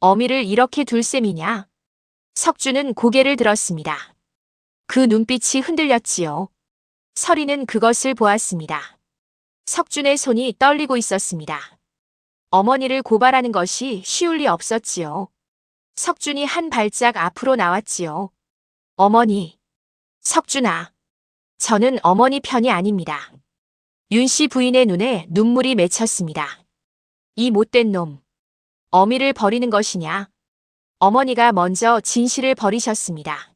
Speaker 2: 어미를 이렇게 둘 셈이냐? 석준은 고개를 들었습니다. 그 눈빛이 흔들렸지요. 서리는 그것을 보았습니다. 석준의 손이 떨리고 있었습니다. 어머니를 고발하는 것이 쉬울 리 없었지요. 석준이 한 발짝 앞으로 나왔지요. 어머니. 석준아. 저는 어머니 편이 아닙니다. 윤씨 부인의 눈에 눈물이 맺혔습니다. 이 못된 놈. 어미를 버리는 것이냐? 어머니가 먼저 진실을 버리셨습니다.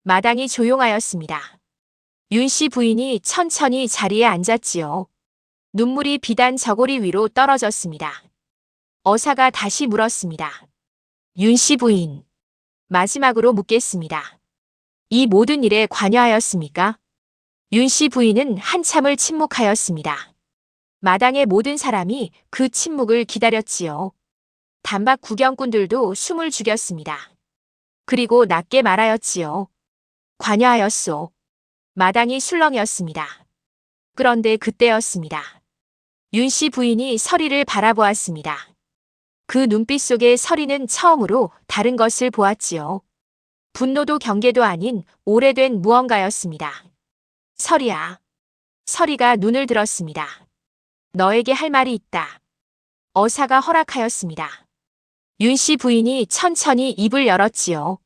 Speaker 2: 마당이 조용하였습니다. 윤씨 부인이 천천히 자리에 앉았지요. 눈물이 비단 저고리 위로 떨어졌습니다. 어사가 다시 물었습니다. 윤씨 부인. 마지막으로 묻겠습니다. 이 모든 일에 관여하였습니까? 윤씨 부인은 한참을 침묵하였습니다. 마당의 모든 사람이 그 침묵을 기다렸지요. 단박 구경꾼들도 숨을 죽였습니다. 그리고 낮게 말하였지요. 관여하였소. 마당이 술렁이었습니다. 그런데 그때였습니다. 윤씨 부인이 서리를 바라보았습니다. 그 눈빛 속에 서리는 처음으로 다른 것을 보았지요. 분노도 경계도 아닌 오래된 무언가였습니다. 서리야. 서리가 눈을 들었습니다. 너에게 할 말이 있다. 어사가 허락하였습니다. 윤씨 부인이 천천히 입을 열었지요.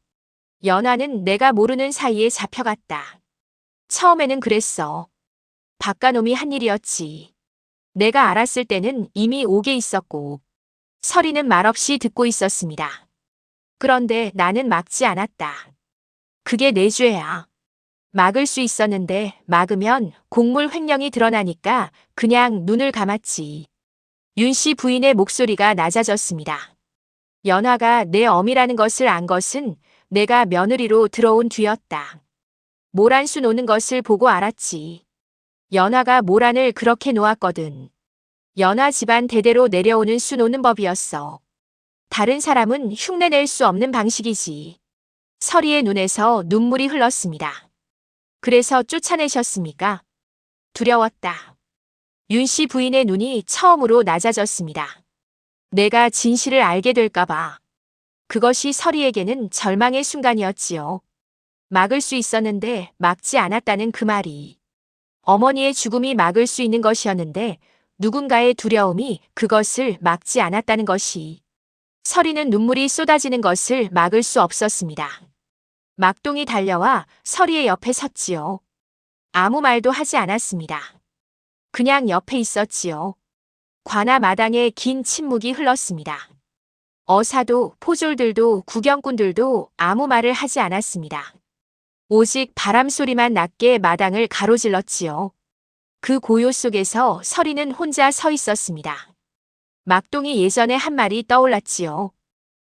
Speaker 2: 연하는 내가 모르는 사이에 잡혀갔다. 처음에는 그랬어. 박가놈이 한 일이었지. 내가 알았을 때는 이미 옥에 있었고 서리는 말없이 듣고 있었습니다. 그런데 나는 막지 않았다. 그게 내 죄야. 막을 수 있었는데 막으면 곡물 횡령이 드러나니까 그냥 눈을 감았지. 윤씨 부인의 목소리가 낮아졌습니다. 연화가 내 어미라는 것을 안 것은 내가 며느리로 들어온 뒤였다. 모란수 노는 것을 보고 알았지. 연화가 모란을 그렇게 놓았거든. 연화 집안 대대로 내려오는 수 노는 법이었어. 다른 사람은 흉내낼 수 없는 방식이지. 서리의 눈에서 눈물이 흘렀습니다. 그래서 쫓아내셨습니까? 두려웠다. 윤씨 부인의 눈이 처음으로 낮아졌습니다. 내가 진실을 알게 될까봐. 그것이 서리에게는 절망의 순간이었지요. 막을 수 있었는데 막지 않았다는 그 말이. 어머니의 죽음이 막을 수 있는 것이었는데 누군가의 두려움이 그것을 막지 않았다는 것이. 서리는 눈물이 쏟아지는 것을 막을 수 없었습니다. 막동이 달려와 서리의 옆에 섰지요. 아무 말도 하지 않았습니다. 그냥 옆에 있었지요. 관아 마당에 긴 침묵이 흘렀습니다. 어사도 포졸들도 구경꾼들도 아무 말을 하지 않았습니다. 오직 바람 소리만 낮게 마당을 가로질렀지요. 그 고요 속에서 서리는 혼자 서 있었습니다. 막동이 예전에 한 말이 떠올랐지요.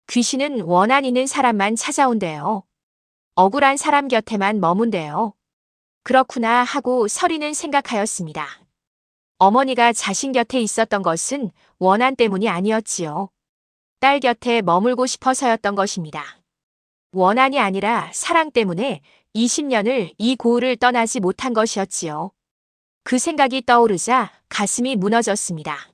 Speaker 2: 귀신은 원한 있는 사람만 찾아온대요. 억울한 사람 곁에만 머문대요. 그렇구나 하고 서리는 생각하였습니다. 어머니가 자신 곁에 있었던 것은 원한 때문이 아니었지요. 딸 곁에 머물고 싶어서였던 것입니다. 원한이 아니라 사랑 때문에 20년을 이 고을을 떠나지 못한 것이었지요. 그 생각이 떠오르자 가슴이 무너졌습니다.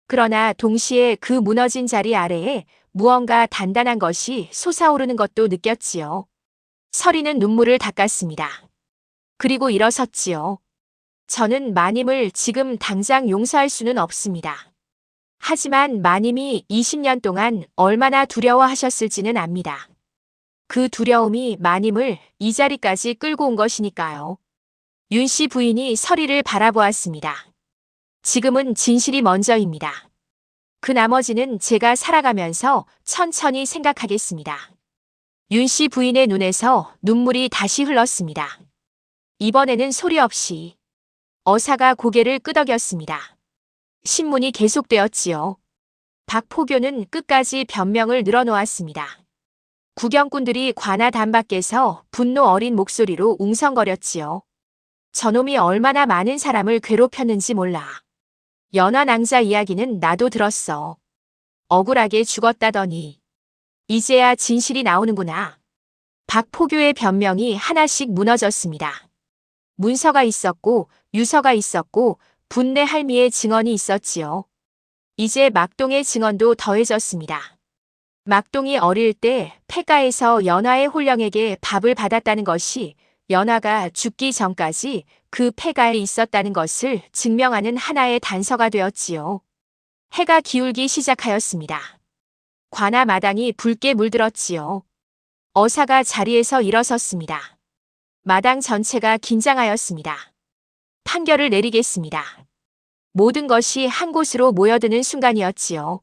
Speaker 2: 그러나 동시에 그 무너진 자리 아래에 무언가 단단한 것이 솟아오르는 것도 느꼈지요. 서리는 눈물을 닦았습니다. 그리고 일어섰지요. 저는 마님을 지금 당장 용서할 수는 없습니다. 하지만 마님이 20년 동안 얼마나 두려워하셨을지는 압니다. 그 두려움이 마님을 이 자리까지 끌고 온 것이니까요. 윤씨 부인이 서리를 바라보았습니다. 지금은 진실이 먼저입니다. 그 나머지는 제가 살아가면서 천천히 생각하겠습니다. 윤씨 부인의 눈에서 눈물이 다시 흘렀습니다. 이번에는 소리 없이 어사가 고개를 끄덕였습니다. 신문이 계속되었지요. 박포교는 끝까지 변명을 늘어놓았습니다. 구경꾼들이 관아 담 밖에서 분노 어린 목소리로 웅성거렸지요. 저놈이 얼마나 많은 사람을 괴롭혔는지 몰라. 연화낭자 이야기는 나도 들었어. 억울하게 죽었다더니. 이제야 진실이 나오는구나. 박포교의 변명이 하나씩 무너졌습니다. 문서가 있었고 유서가 있었고 분내 할미의 증언이 있었지요. 이제 막동의 증언도 더해졌습니다. 막동이 어릴 때 폐가에서 연화의 홀령에게 밥을 받았다는 것이 연화가 죽기 전까지 그 폐가에 있었다는 것을 증명하는 하나의 단서가 되었지요. 해가 기울기 시작하였습니다. 관아 마당이 붉게 물들었지요. 어사가 자리에서 일어섰습니다. 마당 전체가 긴장하였습니다. 판결을 내리겠습니다. 모든 것이 한 곳으로 모여드는 순간이었지요.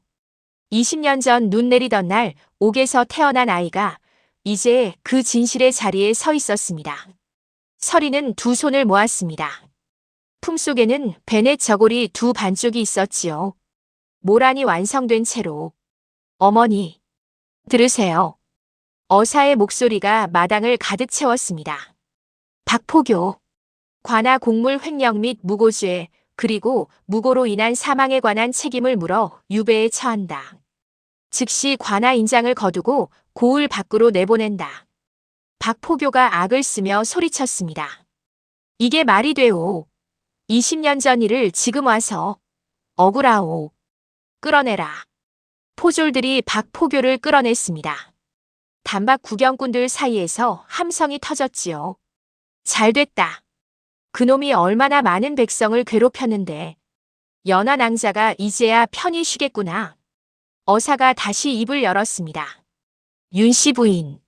Speaker 2: 20년 전 눈 내리던 날 옥에서 태어난 아이가 이제 그 진실의 자리에 서 있었습니다. 서리는 두 손을 모았습니다. 품속에는 베넷 저고리 두 반쪽이 있었지요. 모란이 완성된 채로. 어머니, 들으세요. 어사의 목소리가 마당을 가득 채웠습니다. 박포교, 관아 곡물 횡령 및 무고죄 그리고 무고로 인한 사망에 관한 책임을 물어 유배에 처한다. 즉시 관아 인장을 거두고 고을 밖으로 내보낸다. 박포교가 악을 쓰며 소리쳤습니다. 이게 말이 돼오. 20년 전 일을 지금 와서 억울하오. 끌어내라. 포졸들이 박포교를 끌어냈습니다. 단박 구경꾼들 사이에서 함성이 터졌지요. 잘됐다. 그놈이 얼마나 많은 백성을 괴롭혔는데 연화낭자가 이제야 편히 쉬겠구나. 어사가 다시 입을 열었습니다. 윤씨 부인.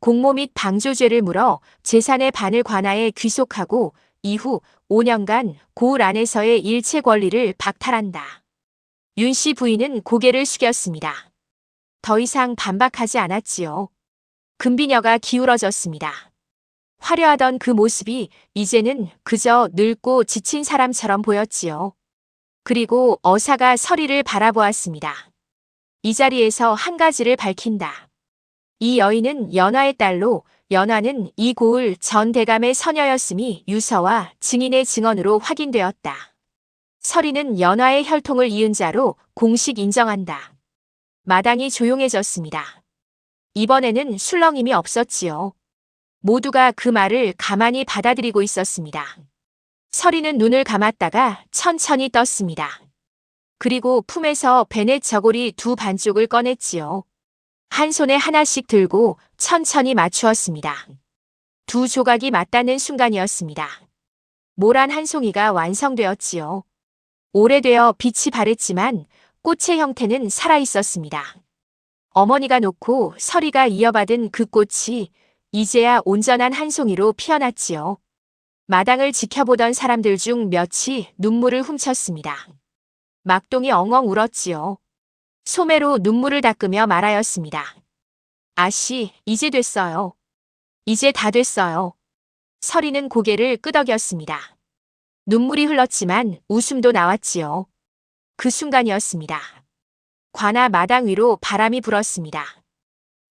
Speaker 2: 공모 및 방조죄를 물어 재산의 반을 관아에 귀속하고 이후 5년간 고을 안에서의 일체 권리를 박탈한다. 윤씨 부인은 고개를 숙였습니다. 더 이상 반박하지 않았지요. 금비녀가 기울어졌습니다. 화려하던 그 모습이 이제는 그저 늙고 지친 사람처럼 보였지요. 그리고 어사가 서리를 바라보았습니다. 이 자리에서 한 가지를 밝힌다. 이 여인은 연화의 딸로 연화는 이 고을 전 대감의 서녀였음이 유서와 증인의 증언으로 확인되었다. 서리는 연화의 혈통을 이은 자로 공식 인정한다. 마당이 조용해졌습니다. 이번에는 술렁임이 없었지요. 모두가 그 말을 가만히 받아들이고 있었습니다. 서리는 눈을 감았다가 천천히 떴습니다. 그리고 품에서 베넷 저고리 두 반쪽을 꺼냈지요. 한 손에 하나씩 들고 천천히 맞추었습니다. 두 조각이 맞닿는 순간이었습니다. 모란 한 송이가 완성되었지요. 오래되어 빛이 바랬지만 꽃의 형태는 살아있었습니다. 어머니가 놓고 서리가 이어받은 그 꽃이 이제야 온전한 한 송이로 피어났지요. 마당을 지켜보던 사람들 중 몇이 눈물을 훔쳤습니다. 막동이 엉엉 울었지요. 소매로 눈물을 닦으며 말하였습니다. 아씨, 이제 됐어요. 이제 다 됐어요. 서리는 고개를 끄덕였습니다. 눈물이 흘렀지만 웃음도 나왔지요. 그 순간이었습니다. 관아 마당 위로 바람이 불었습니다.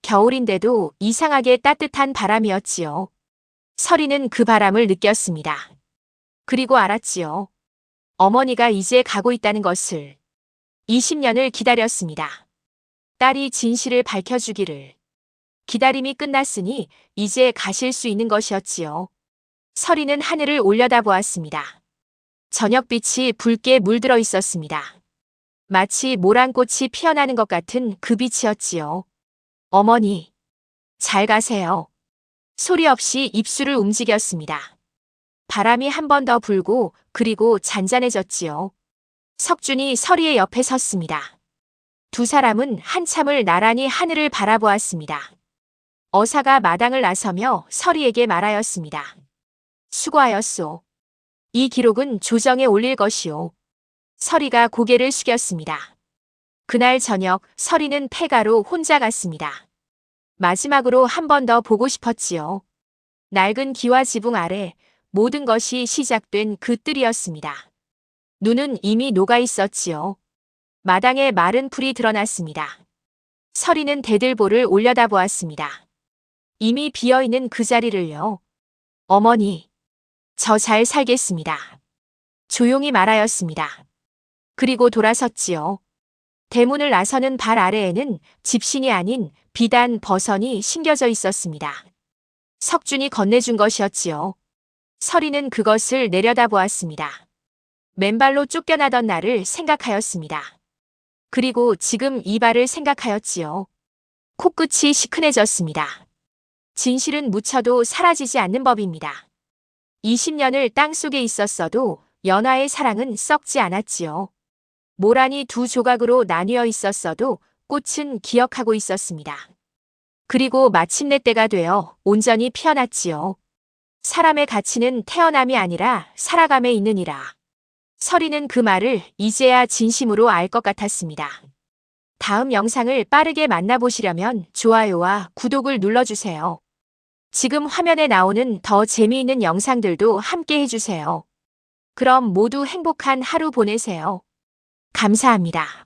Speaker 2: 겨울인데도 이상하게 따뜻한 바람이었지요. 서리는 그 바람을 느꼈습니다. 그리고 알았지요. 어머니가 이제 가고 있다는 것을. 20년을 기다렸습니다. 딸이 진실을 밝혀주기를. 기다림이 끝났으니 이제 가실 수 있는 것이었지요. 서리는 하늘을 올려다보았습니다. 저녁빛이 붉게 물들어 있었습니다. 마치 모란꽃이 피어나는 것 같은 그 빛이었지요. 어머니, 잘 가세요. 소리 없이 입술을 움직였습니다. 바람이 한 번 더 불고 그리고 잔잔해졌지요. 석준이 서리의 옆에 섰습니다. 두 사람은 한참을 나란히 하늘을 바라보았습니다. 어사가 마당을 나서며 서리에게 말하였습니다. 수고하였소. 이 기록은 조정에 올릴 것이오. 서리가 고개를 숙였습니다. 그날 저녁 서리는 폐가로 혼자 갔습니다. 마지막으로 한 번 더 보고 싶었지요. 낡은 기와 지붕 아래 모든 것이 시작된 그 뜰이었습니다. 눈은 이미 녹아 있었지요. 마당에 마른 풀이 드러났습니다. 서리는 대들보를 올려다보았습니다. 이미 비어있는 그 자리를요. 어머니, 저 잘 살겠습니다. 조용히 말하였습니다. 그리고 돌아섰지요. 대문을 나서는 발 아래에는 집신이 아닌 비단 버선이 심겨져 있었습니다. 석준이 건네준 것이었지요. 서리는 그것을 내려다보았습니다. 맨발로 쫓겨나던 날을 생각하였습니다. 그리고 지금 이 발을 생각하였지요. 코끝이 시큰해졌습니다. 진실은 묻혀도 사라지지 않는 법입니다. 20년을 땅속에 있었어도 연하의 사랑은 썩지 않았지요. 모란이 두 조각으로 나뉘어 있었어도 꽃은 기억하고 있었습니다. 그리고 마침내 때가 되어 온전히 피어났지요. 사람의 가치는 태어남이 아니라 살아감에 있느니라. 서리는 그 말을 이제야 진심으로 알 것 같았습니다. 다음 영상을 빠르게 만나보시려면 좋아요와 구독을 눌러주세요. 지금 화면에 나오는 더 재미있는 영상들도 함께 해주세요. 그럼 모두 행복한 하루 보내세요. 감사합니다.